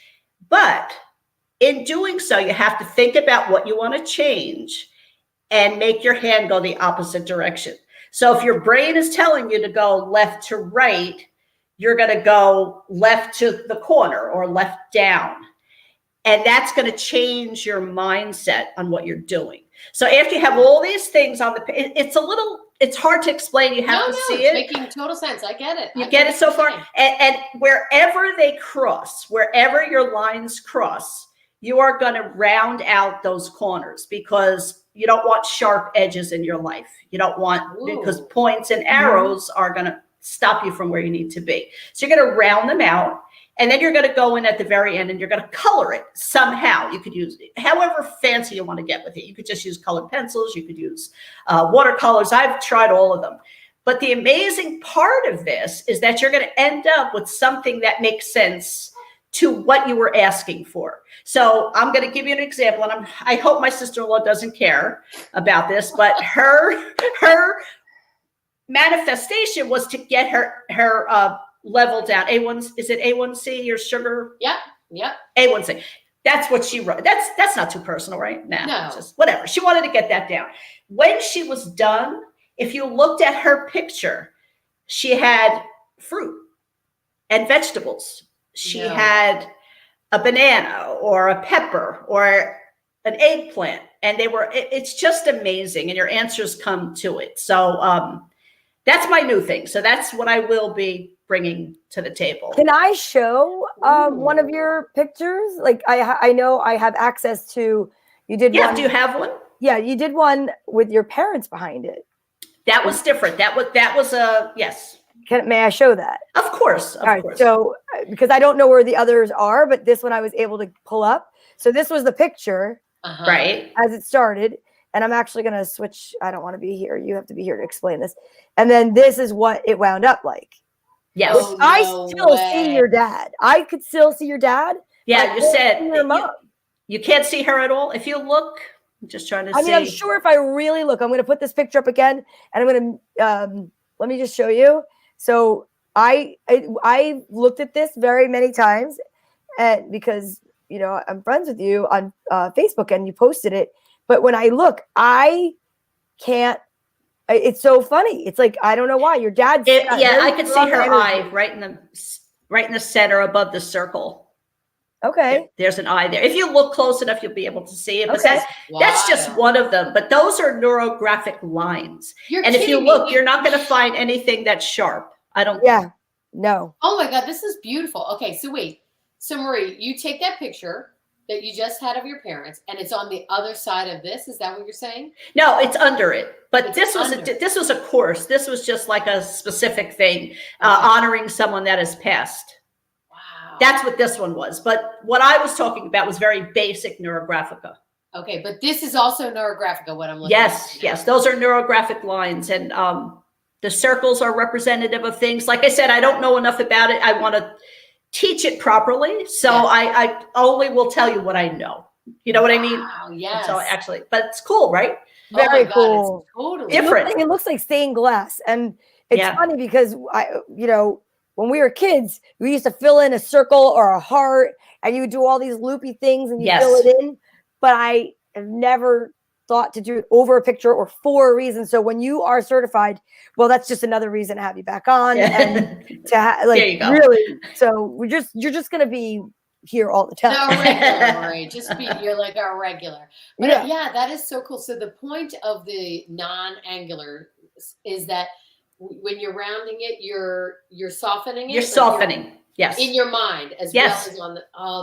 But in doing so, you have to think about what you want to change and make your hand go the opposite direction. So if your brain is telling you to go left to right, you're going to go left to the corner or left down. And that's going to change your mindset on what you're doing. So after you have all these things on the page, it's hard to explain. You have to see it. It's making total sense. I get it. You get it so far. And wherever they cross, wherever your lines cross, you are going to round out those corners, because you don't want sharp edges in your life. You don't want, because points and arrows are going to stop you from where you need to be. So you're going to round them out. And then you're going to go in at the very end and you're going to color it somehow. You could use however fancy you want to get with it. You could just use colored pencils. You could use watercolors. I've tried all of them. But the amazing part of this is that you're going to end up with something that makes sense to what you were asking for. So I'm going to give you an example, and I hope my sister-in-law doesn't care about this, but her manifestation was to get her level down. A1, is it A1C, your sugar? Yeah. A1C. That's what she wrote. That's not too personal, right? No. Just whatever. She wanted to get that down. When she was done, if you looked at her picture, she had fruit and vegetables. She had a banana or a pepper or an eggplant, and it's just amazing. And your answers come to it. So that's my new thing. So that's what I will be bringing to the table. Can I show one of your pictures? Like I know I have access to, you did one. Do you have one? Yeah, you did one with your parents behind it. That was different. That was a, yes. May I show that? Of course. Of course. So, because I don't know where the others are, but this one I was able to pull up. So this was the picture, right, as it started. And I'm actually going to switch. I don't want to be here. You have to be here to explain this. And then this is what it wound up like. Yes. I still see your dad. I could still see your dad. Yeah, you said your mom. You can't see her at all. If you look, I'm just trying to see. I mean, I'm sure if I really look, I'm going to put this picture up again, and I'm going to let me just show you. So I looked at this very many times, and because I'm friends with you on Facebook, and you posted it. But when I look, I can't. It's so funny. It's like, I don't know why your dad. I could see her eye right in the center above the circle. Okay. There's an eye there. If you look close enough, you'll be able to see it. But that's just one of them. But those are neurographic lines. And if you look, you're not going to find anything that's sharp. I don't. Yeah. No. Oh my God, this is beautiful. Okay, so wait. So Marie, you take that picture that you just had of your parents, and it's on the other side of this. Is that what you're saying? No, it's under it. But this was a course. This was just like a specific thing, honoring someone that has passed. Wow. That's what this one was. But what I was talking about was very basic neurographica. Okay, but this is also neurographica, what I'm looking at. Yes. Those are neurographic lines. And the circles are representative of things. Like I said, I don't know enough about it. I want to teach it properly. So I only will tell you what I know. You know what I mean? Yes. So actually, but it's cool, right? Very cool. It's totally different. It looks like stained glass. And it's funny because when we were kids, we used to fill in a circle or a heart, and you would do all these loopy things and you fill it in. But I have never thought to do it over a picture or for a reason. So when you are certified, well, that's just another reason to have you back on and to There you go. really. So you're just going to be here all the time. No, regular, right? You're like our regular. But yeah, that is so cool. So the point of the non-angular is that when you're rounding it, you're softening it. You're softening. Yes. In your mind as well as on the,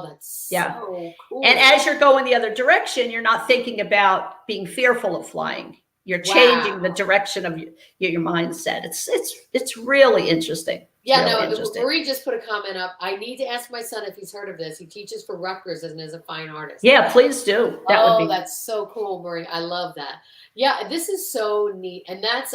that's so cool. And as you're going the other direction, you're not thinking about being fearful of flying. You're changing the direction of your mindset. It's really interesting. Yeah, Marie just put a comment up. I need to ask my son if he's heard of this. He teaches for Rutgers and is a fine artist. Yeah, please do. That's so cool, Marie. I love that. Yeah, this is so neat. And that's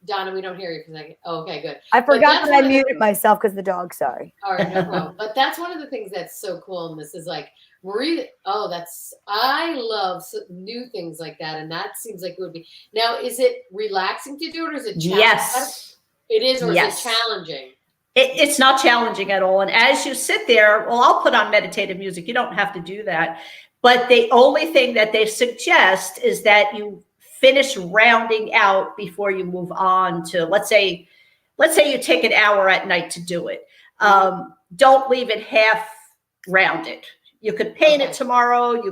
Donna, we don't hear you for a second. Oh, okay, good. I forgot that I muted myself because the dog, sorry. All right, no problem. But that's one of the things that's so cool in this is like, Marie, I love new things like that. And that seems like it would be. Now, is it relaxing to do it or is it challenging? Yes. It is, or is it challenging? It's not challenging at all. And as you sit there, well, I'll put on meditative music. You don't have to do that. But the only thing that they suggest is that you finish rounding out before you move on to, let's say you take an hour at night to do it. Don't leave it half rounded. You could paint it tomorrow,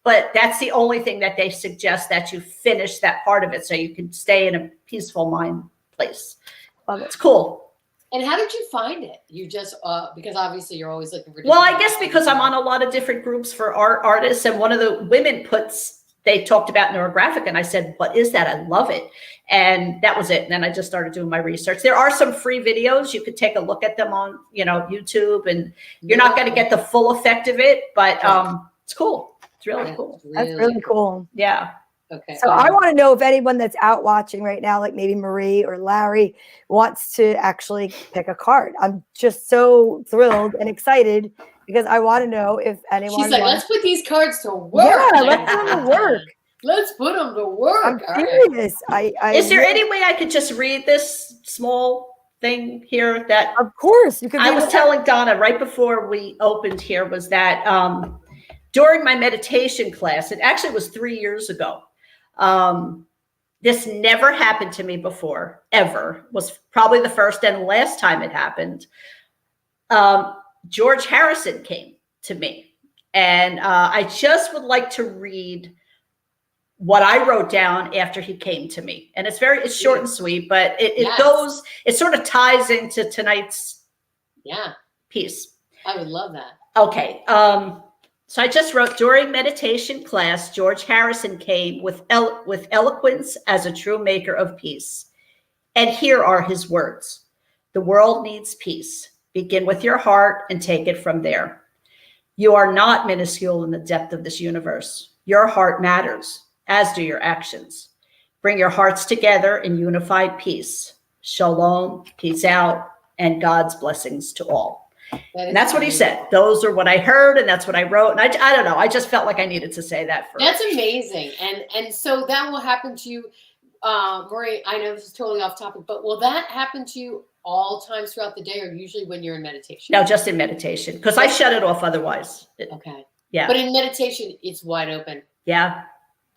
but that's the only thing that they suggest, that you finish that part of it so you can stay in a peaceful mind place. It's cool. And how did you find it? You just, because obviously you're always looking for. Well, I guess because I'm on a lot of different groups for artists, and one of the women they talked about neurographic, and I said, what is that? I love it. And that was it. And then I just started doing my research. There are some free videos. You could take a look at them on, YouTube, and you're not going to get the full effect of it, but it's cool. It's really cool. That's really cool. Yeah. Okay. So I want to know if anyone that's out watching right now, like maybe Marie or Larry, wants to actually pick a card. I'm just so thrilled and excited because I want to know if anyone. She's like, let's put these cards to work. Yeah, let's put them to work. Let's put them to work. I'm serious. Is there any way I could just read this small thing here? That of course you could. I was telling Donna right before we opened here was that during my meditation class, it actually was 3 years ago. This never happened to me before, ever. Was probably the first and last time it happened. George Harrison came to me, and I just would like to read what I wrote down after he came to me. And it's short and sweet, but it sort of ties into tonight's piece. I would love that. Okay. So I just wrote, during meditation class, George Harrison came with eloquence as a true maker of peace. And here are his words. The world needs peace. Begin with your heart and take it from there. You are not minuscule in the depth of this universe. Your heart matters, as do your actions. Bring your hearts together in unified peace. Shalom, peace out, and God's blessings to all. And that's what he said. Those are what I heard, and that's what I wrote. And I don't know. I just felt like I needed to say that first. That's amazing. And so that will happen to you, Marie. I know this is totally off topic, but will that happen to you all times throughout the day, or usually when you're in meditation? No, just in meditation, because I shut it off otherwise. Okay. Yeah. But in meditation, it's wide open. Yeah.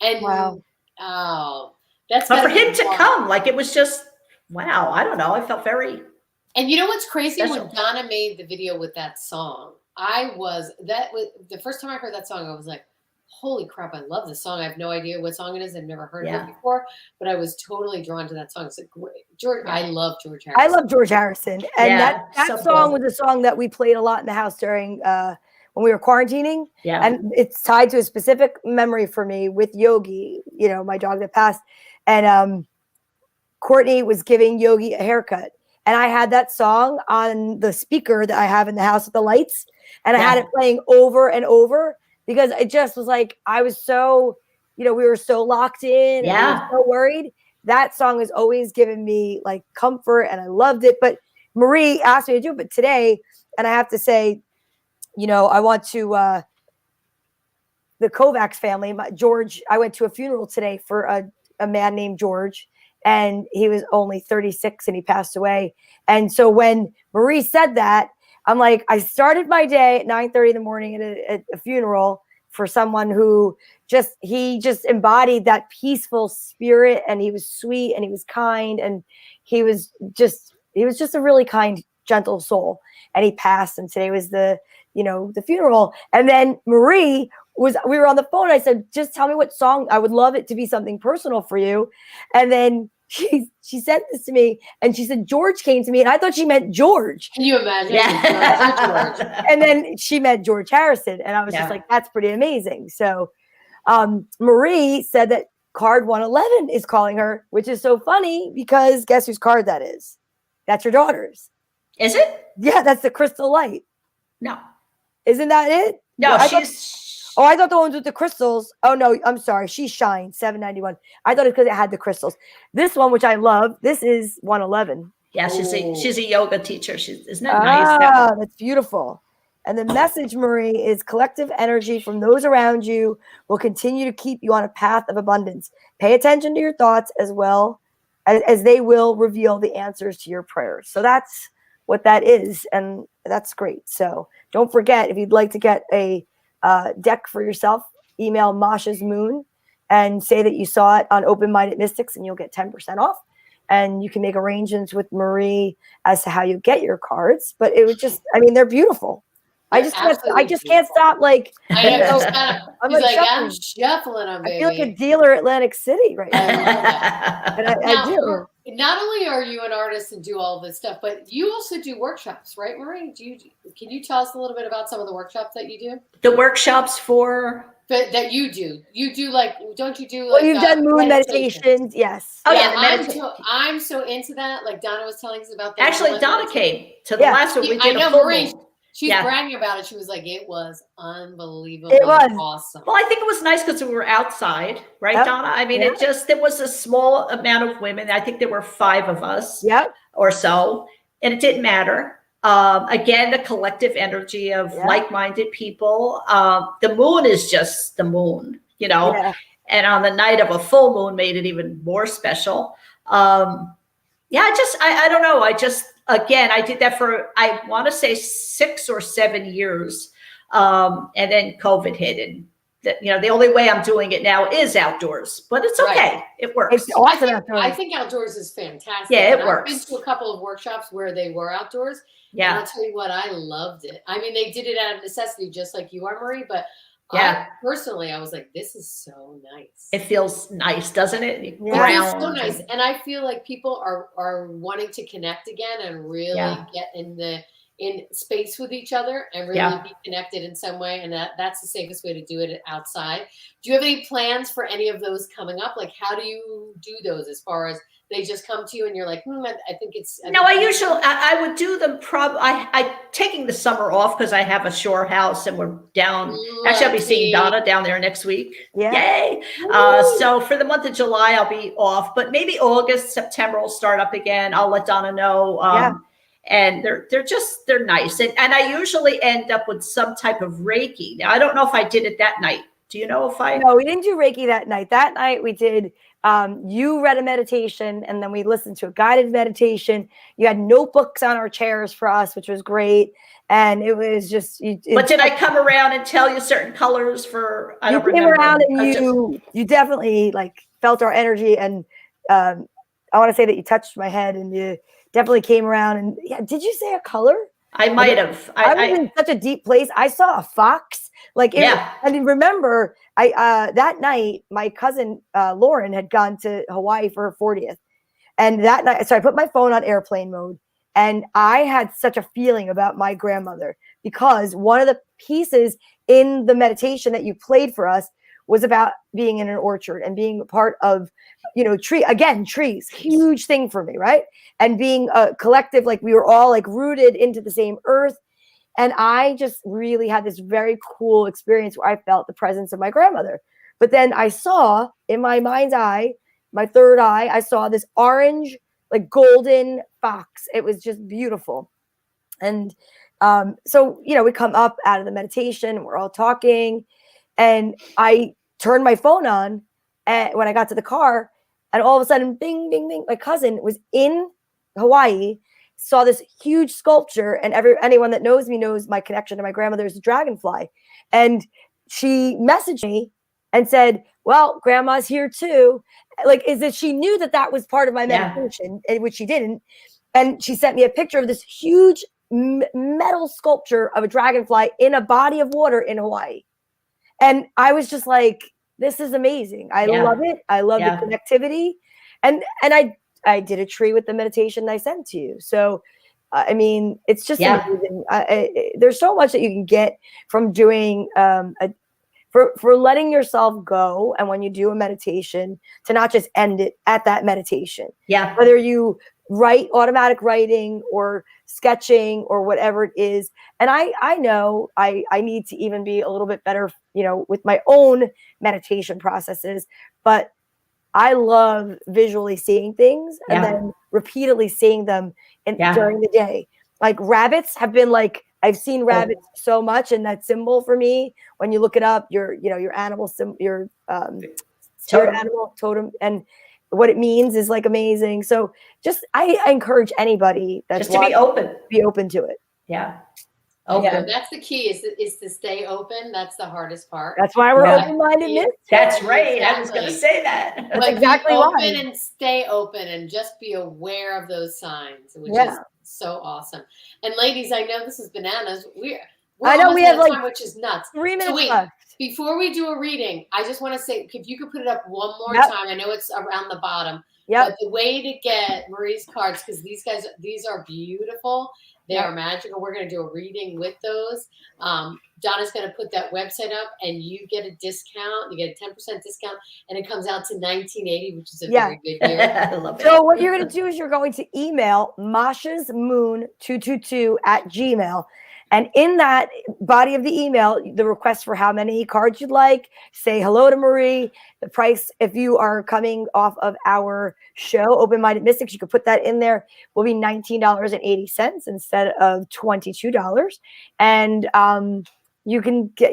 And wow. Oh, that's. But for him to come, like, it was just wow. I don't know. I felt very. And you know what's crazy? Special. When Donna made the video with that song, the first time I heard that song, I was like, holy crap, I love this song. I have no idea what song it is. I've never heard of it before, but I was totally drawn to that song. It's like great. I love George Harrison. I love George Harrison. And that song was a song that we played a lot in the house during when we were quarantining. Yeah. And it's tied to a specific memory for me with Yogi, my dog that passed. And Courtney was giving Yogi a haircut. And I had that song on the speaker that I have in the house with the lights. And I had it playing over and over because it just was like, I was so, we were so locked in. And I was so worried. That song has always given me like comfort and I loved it. But Marie asked me to do it today. And I have to say, I want to, the Kovacs family, George, I went to a funeral today for a man named George. And he was only 36 and he passed away. And so when Marie said that, I'm like, I started my day at 9:30 in the morning at a funeral for someone who he just embodied that peaceful spirit, and he was sweet and he was kind, and he was just a really kind, gentle soul. And he passed, and today was the funeral. And then we were on the phone. I said, just tell me what song. I would love it to be something personal for you. And then she sent this to me, and she said, George came to me, and I thought she meant George. Can you imagine? Yeah. George. And then she meant George Harrison, and I was just like, that's pretty amazing. So Marie said that card 111 is calling her, which is so funny because guess whose card that is? That's your daughter's. Is it? Yeah, that's the crystal light. No. Isn't that it? No, I thought the ones with the crystals. Oh no, I'm sorry. She shined 791. I thought it's because it had the crystals. This one, which I love, this is 111. Yeah, she's a yoga teacher. Isn't that nice? That's beautiful. And the message, Marie, is collective energy from those around you will continue to keep you on a path of abundance. Pay attention to your thoughts as well as they will reveal the answers to your prayers. So that's what that is. And that's great. So don't forget, if you'd like to get a deck for yourself, email Masha's Moon and say that you saw it on Open Minded Mystics, and you'll get 10% off. And you can make arrangements with Marie as to how you get your cards. But it was just, they're beautiful. I just can't stop. Like, I know, I'm shuffling them, baby. I feel like a dealer at Atlantic City right now. And I do. Not only are you an artist and do all this stuff, but you also do workshops, right, Marie? Can you tell us a little bit about some of the workshops that you do? The workshops that you do. You do don't you do like? Well, you've done moon meditations, yes. Oh yeah, I'm so into that. Like Donna was telling us about that. Actually, Donna came to the last one. We did a full moon. She's bragging about it. She was like, it was unbelievable. It was awesome. Well, I think it was nice because we were outside, right, Donna? There was a small amount of women. I think there were 5 of us or so, and it didn't matter. Again, the collective energy of like-minded people. The moon is just the moon, and on the night of a full moon made it even more special. I don't know. Again, I did that for, I want to say 6 or 7 years. And then COVID hit, and the only way I'm doing it now is outdoors, but it's okay. Right. It works. It's awesome. I think outdoors is fantastic. Yeah, it works. I've been to a couple of workshops where they were outdoors. Yeah. And I'll tell you what, I loved it. They did it out of necessity, just like you are, Marie, but personally, I was like, this is so nice. It feels nice, doesn't it? It feels so nice. And I feel like people are wanting to connect again and really get in space with each other and really be connected in some way. And that's the safest way to do it outside. Do you have any plans for any of those coming up? Like, how do you do those as far as they just come to you and you're like, I think it's... I would do them I'm taking the summer off because I have a shore house and we're down. Actually, I'll be seeing Donna down there next week. Yeah. Yay. So for the month of July, I'll be off, but maybe August, September will start up again. I'll let Donna know. And they're nice. And I usually end up with some type of Reiki. Now, I don't know if I did it that night. Do you know if I... No, we didn't do Reiki that night. That night we did, you read a meditation and then we listened to a guided meditation. You had notebooks on our chairs for us, which was great. And it was just... But did I come around and tell you certain colors for... You came around and you definitely felt our energy. And I want to say that you touched my head and you definitely came around. And did you say a color? I might have. I was in such a deep place. I saw a fox. And remember, that night, my cousin Lauren had gone to Hawaii for her 40th. And that night, so I put my phone on airplane mode. And I had such a feeling about my grandmother because one of the pieces in the meditation that you played for us was about being in an orchard and being a part of, trees, huge thing for me, right? And being a collective, we were all rooted into the same earth. And I just really had this very cool experience where I felt the presence of my grandmother. But then I saw in my mind's eye, my third eye, I saw this orange, golden fox. It was just beautiful. And so, we come up out of the meditation, we're all talking, and I turned my phone on when I got to the car, and all of a sudden, bing, bing, bing, my cousin was in Hawaii, saw this huge sculpture, and anyone that knows me knows my connection to my grandmother's dragonfly. And she messaged me and said, well, grandma's here too. Like, is that she knew that was part of my meditation, which she didn't. And she sent me a picture of this huge metal sculpture of a dragonfly in a body of water in Hawaii. And I was just like, this is amazing. I love it. I love the connectivity. And I did a tree with the meditation I sent to you. So, I mean, it's just amazing. There's so much that you can get from doing for letting yourself go. And when you do a meditation, to not just end it at that meditation. Yeah. Whether you write automatic writing or sketching or whatever it is. And I know I need to even be a little bit better, with my own meditation processes, but I love visually seeing things and then repeatedly seeing them during the day. Like rabbits have been like, I've seen rabbits so much, and that symbol for me, when you look it up, your animal your spirit animal totem, and what it means is like amazing. So just I encourage anybody that's just to be open to it. Yeah. Yeah, that's the key is to stay open. That's the hardest part. That's why we're open-minded. That's right. Exactly. I was going to say that. That's exactly open and stay open and just be aware of those signs, which is so awesome. And ladies, I know this is bananas. I know we have like time, which is nuts. 3 minutes left. Before we do a reading, I just want to say, if you could put it up one more time. I know it's around the bottom. But the way to get Marie's cards, because these are beautiful. They are magical. We're going to do a reading with those. Donna's going to put that website up, and you get a discount. You get a 10% discount, and it comes out to $19.80, which is a very good year. I love it. So what you're going to do is you're going to email mashasmoon222@gmail.com. And in that body of the email, the request for how many cards you'd like, say hello to Marie, the price, if you are coming off of our show, Open Minded Mystics, you could put that in there, will be $19.80 instead of $22. And you can get,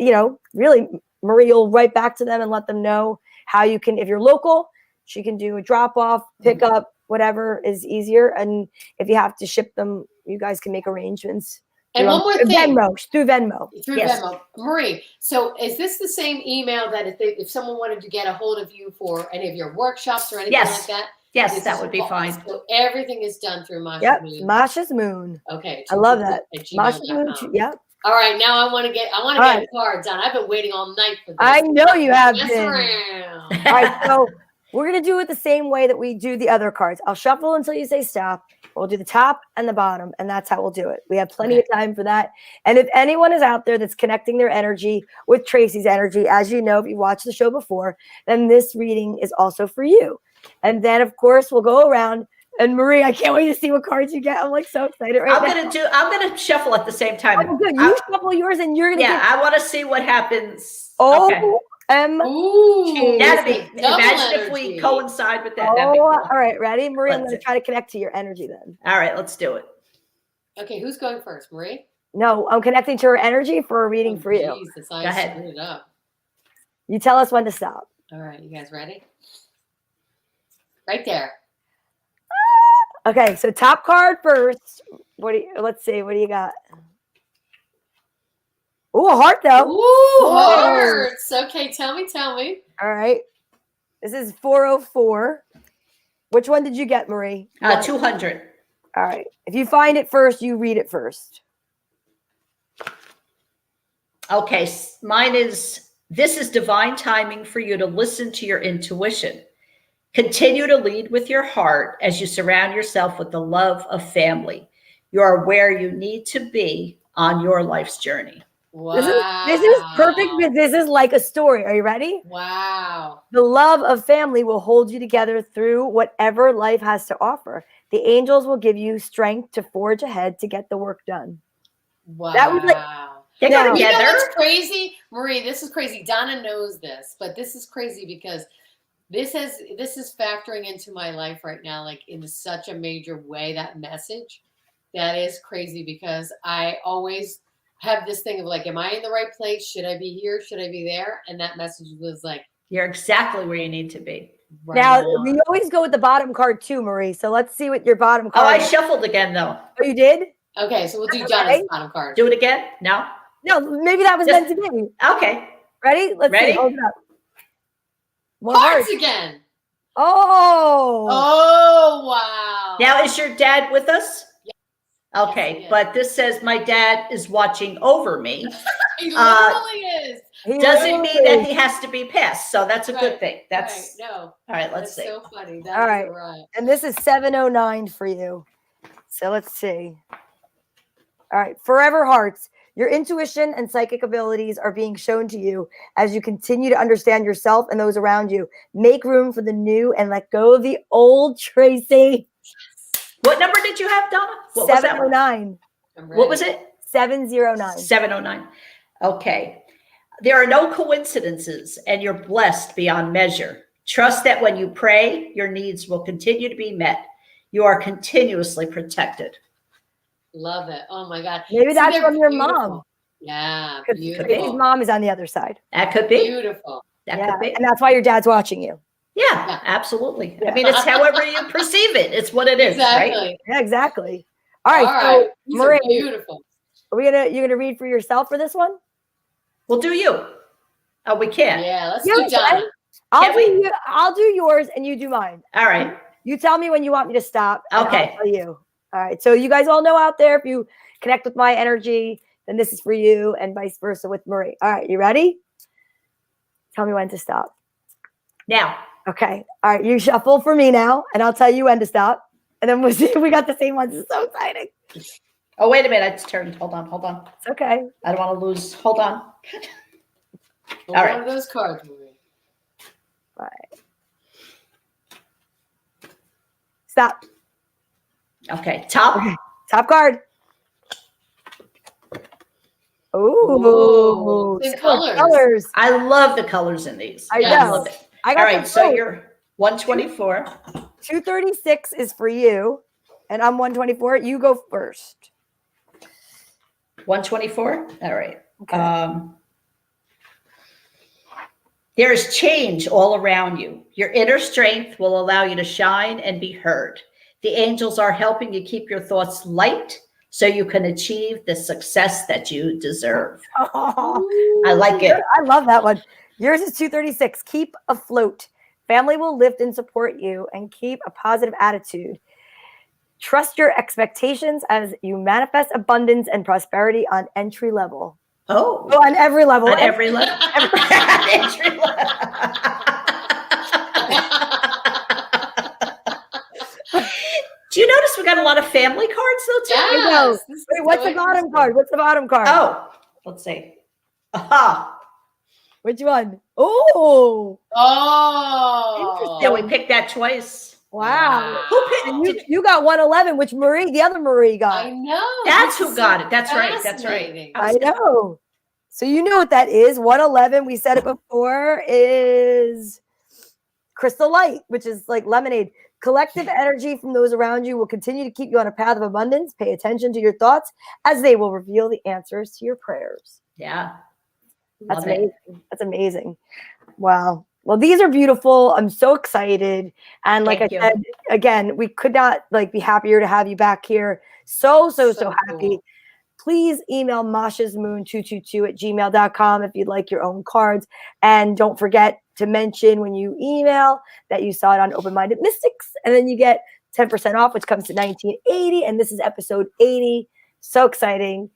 really, Marie will write back to them and let them know how you can, if you're local, she can do a drop off, pick up, whatever is easier. And if you have to ship them, you guys can make arrangements. And one more thing. Through Venmo. Venmo. Marie, so is this the same email that if someone wanted to get a hold of you for any of your workshops or anything like that? Yes, that would be fine. So everything is done through Masha's Moon. Masha's Moon. Okay. I love that. Masha's Moon. Yep. All right, now I want to get cards on. I've been waiting all night for this. I know you have been. All right, so we're going to do it the same way that we do the other cards. I'll shuffle until you say stop. We'll do the top and the bottom, and that's how we'll do it. We have plenty of time for that. And if anyone is out there that's connecting their energy with Tracy's energy, as you know, if you watched the show before, then this reading is also for you. And then, of course, we'll go around. And Marie, I can't wait to see what cards you get. I'm like so excited now. I'm gonna shuffle at the same time. Oh, good. You shuffle yours, and you're gonna. I want to see what happens. Oh. Okay. That'd be imagine if we coincide with that. That'd be cool. All right, ready, Marie? I'm going to try to connect to your energy then. All right, let's do it. Okay, who's going first, Marie? No, I'm connecting to her energy for a reading for you. Jesus, Go ahead. It up. You tell us when to stop. All right, you guys ready? Right there. Okay, so top card first. Let's see. What do you got? Ooh, a heart though. Ooh, hearts. Okay, tell me. All right. This is 404. Which one did you get, Marie? 200. All right. If you find it first, you read it first. Okay, mine is, this is divine timing for you to listen to your intuition. Continue to lead with your heart as you surround yourself with the love of family. You are where you need to be on your life's journey. Wow. This is perfect. This is like a story. Are you ready? Wow. The love of family will hold you together through whatever life has to offer. The angels will give you strength to forge ahead to get the work done. Wow. That was like, they go together. You know what's crazy? Marie, this is crazy. Donna knows this, but this is crazy because this is factoring into my life right now, like in such a major way, that message. That is crazy because I always have this thing of like, am I in the right place? Should I be here? Should I be there? And that message was like, you're exactly where you need to be. Right now, on. we always go with the bottom card too, Marie. So let's see what your bottom card I is. shuffled again though. Oh, you did? Okay, so we'll do Donna's bottom card. Do it again? No, maybe that was meant to be. Okay. Ready? Let's Ready? see. Hold it up. More Hearts hearts. again. Oh. Oh, wow. Now, is your dad with us? Yes. Okay, Yes, he is. but this says my dad is watching over me. He literally is. Doesn't mean that he has to be passed, so that's a good Right, thing. That's right. No. all right. Let's That's see. so funny. That All is right. right. And this is 709 for you. So let's see. All right. Forever hearts. Your intuition and psychic abilities are being shown to you as you continue to understand yourself and those around you. Make room for the new and let go of the old, Tracy. What number did you have, Donna? What was that one? 709. What was it? 709. 709. Okay. There are no coincidences, and you're blessed beyond measure. Trust that when you pray, your needs will continue to be met. You are continuously protected. Love it. Oh my God. Maybe that's they're from your beautiful. mom. Yeah. Because Beautiful. Tracy's mom is on the other side. That could be. Beautiful. That Yeah. could be. And that's why your dad's watching you. Yeah, absolutely. Yeah. I mean, it's however you perceive it. It's what it is, right? Exactly. Yeah, exactly. All right. All right. So, These Marie, are beautiful. you're gonna read for yourself for this one? We'll do you. Oh, we can't. Yeah. Let's Yeah, do we Donna. can. I'll do yours and you do mine. All right. You tell me when you want me to stop. And Okay. I'll tell you. All right. So you guys all know out there, if you connect with my energy, then this is for you, and vice versa with Marie. All right. You ready? Tell me when to stop. Now. Okay. All right. You shuffle for me now, and I'll tell you when to stop. And then we'll see if we got the same ones. It's so exciting. Oh, wait a minute. It's turned. Hold on. Hold on. It's okay. I don't want to lose. Hold on. Pull All one right. of those cards, Marie. All right. Stop. Okay. Top. Okay. Top card. Ooh, Ooh, same similar colors. I love the colors in these. I Yes. know. love it. I got All right. them So both. you're 124. 236 is for you, and I'm 124. You go first. 124. All right. Okay. There is change all around you. Your inner strength will allow you to shine and be heard. The angels are helping you keep your thoughts light so you can achieve the success that you deserve. I like it. I love that one. Yours is 236. Keep afloat. Family will lift and support you, and keep a positive attitude. Trust your expectations as you manifest abundance and prosperity on entry level. Oh, On every level. on every level. Entry level. Do you notice we got a lot of family cards though, too? I know. Yes, this is Wait, what's so the bottom interesting. card? What's the bottom card? Oh, let's see. Aha. Which one? Oh, Oh. Yeah, we picked that twice. wow. Who picked? And you got 111, which Marie, the other Marie, got. I know. That's This who is got so it. That's right. That's right. fascinating. I know. So you know what that is. 111, we said it before, is crystal light, which is like lemonade. Collective energy from those around you will continue to keep you on a path of abundance. Pay attention to your thoughts as they will reveal the answers to your prayers. Yeah. That's Love it. amazing. That's amazing. Wow. Well, these are beautiful. I'm so excited. And like Thank I you. said, again, we could not be happier to have you back here. So happy. Cool. Please email mashasmoon222@gmail.com if you'd like your own cards. And don't forget to mention when you email that you saw it on Open Minded Mystics. And then you get 10% off, which comes to $19.80. And this is episode 80. So exciting.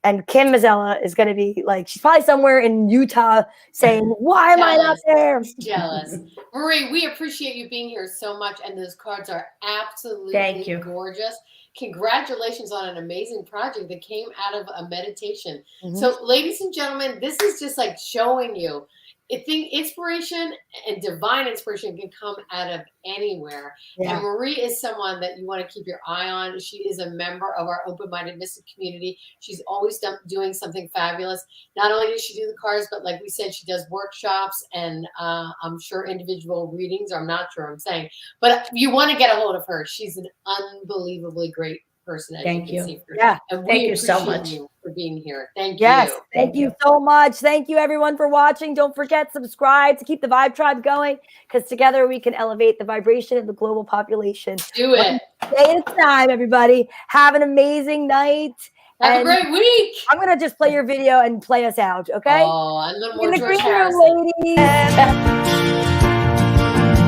And Kim Mazzella is going to be she's probably somewhere in Utah saying, why am I not there? Jealous. Marie, we appreciate you being here so much. And those cards are absolutely Thank you. gorgeous. Congratulations on an amazing project that came out of a meditation. Mhm. So, ladies and gentlemen, this is just showing you. I think inspiration and divine inspiration can come out of anywhere. Yeah. And Marie is someone that you want to keep your eye on. She is a member of our open-minded mystic community. She's always doing something fabulous. Not only does she do the cards, but like we said, she does workshops and I'm sure individual readings. Or I'm not sure I'm saying. But you want to get a hold of her. She's an unbelievably great person, as Thank you you. can see. Yeah. And Thank we you so appreciate much. you for being here. Thank Yes. you. Thank you so much. Thank you, everyone, for watching. Don't forget, subscribe to keep the Vibe Tribe going, because together we can elevate the vibration of the global population. Do it. One day at a time, everybody. Have an amazing night. Have a And great week. I'm going to just play your video and play us out, okay? Oh, a little more In the George green Harrison. room, ladies.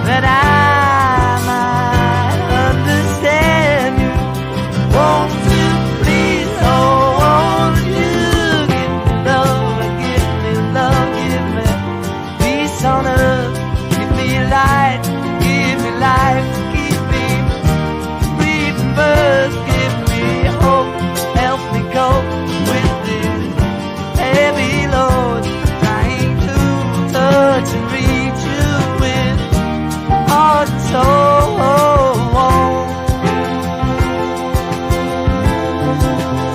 That I might understand you. Won't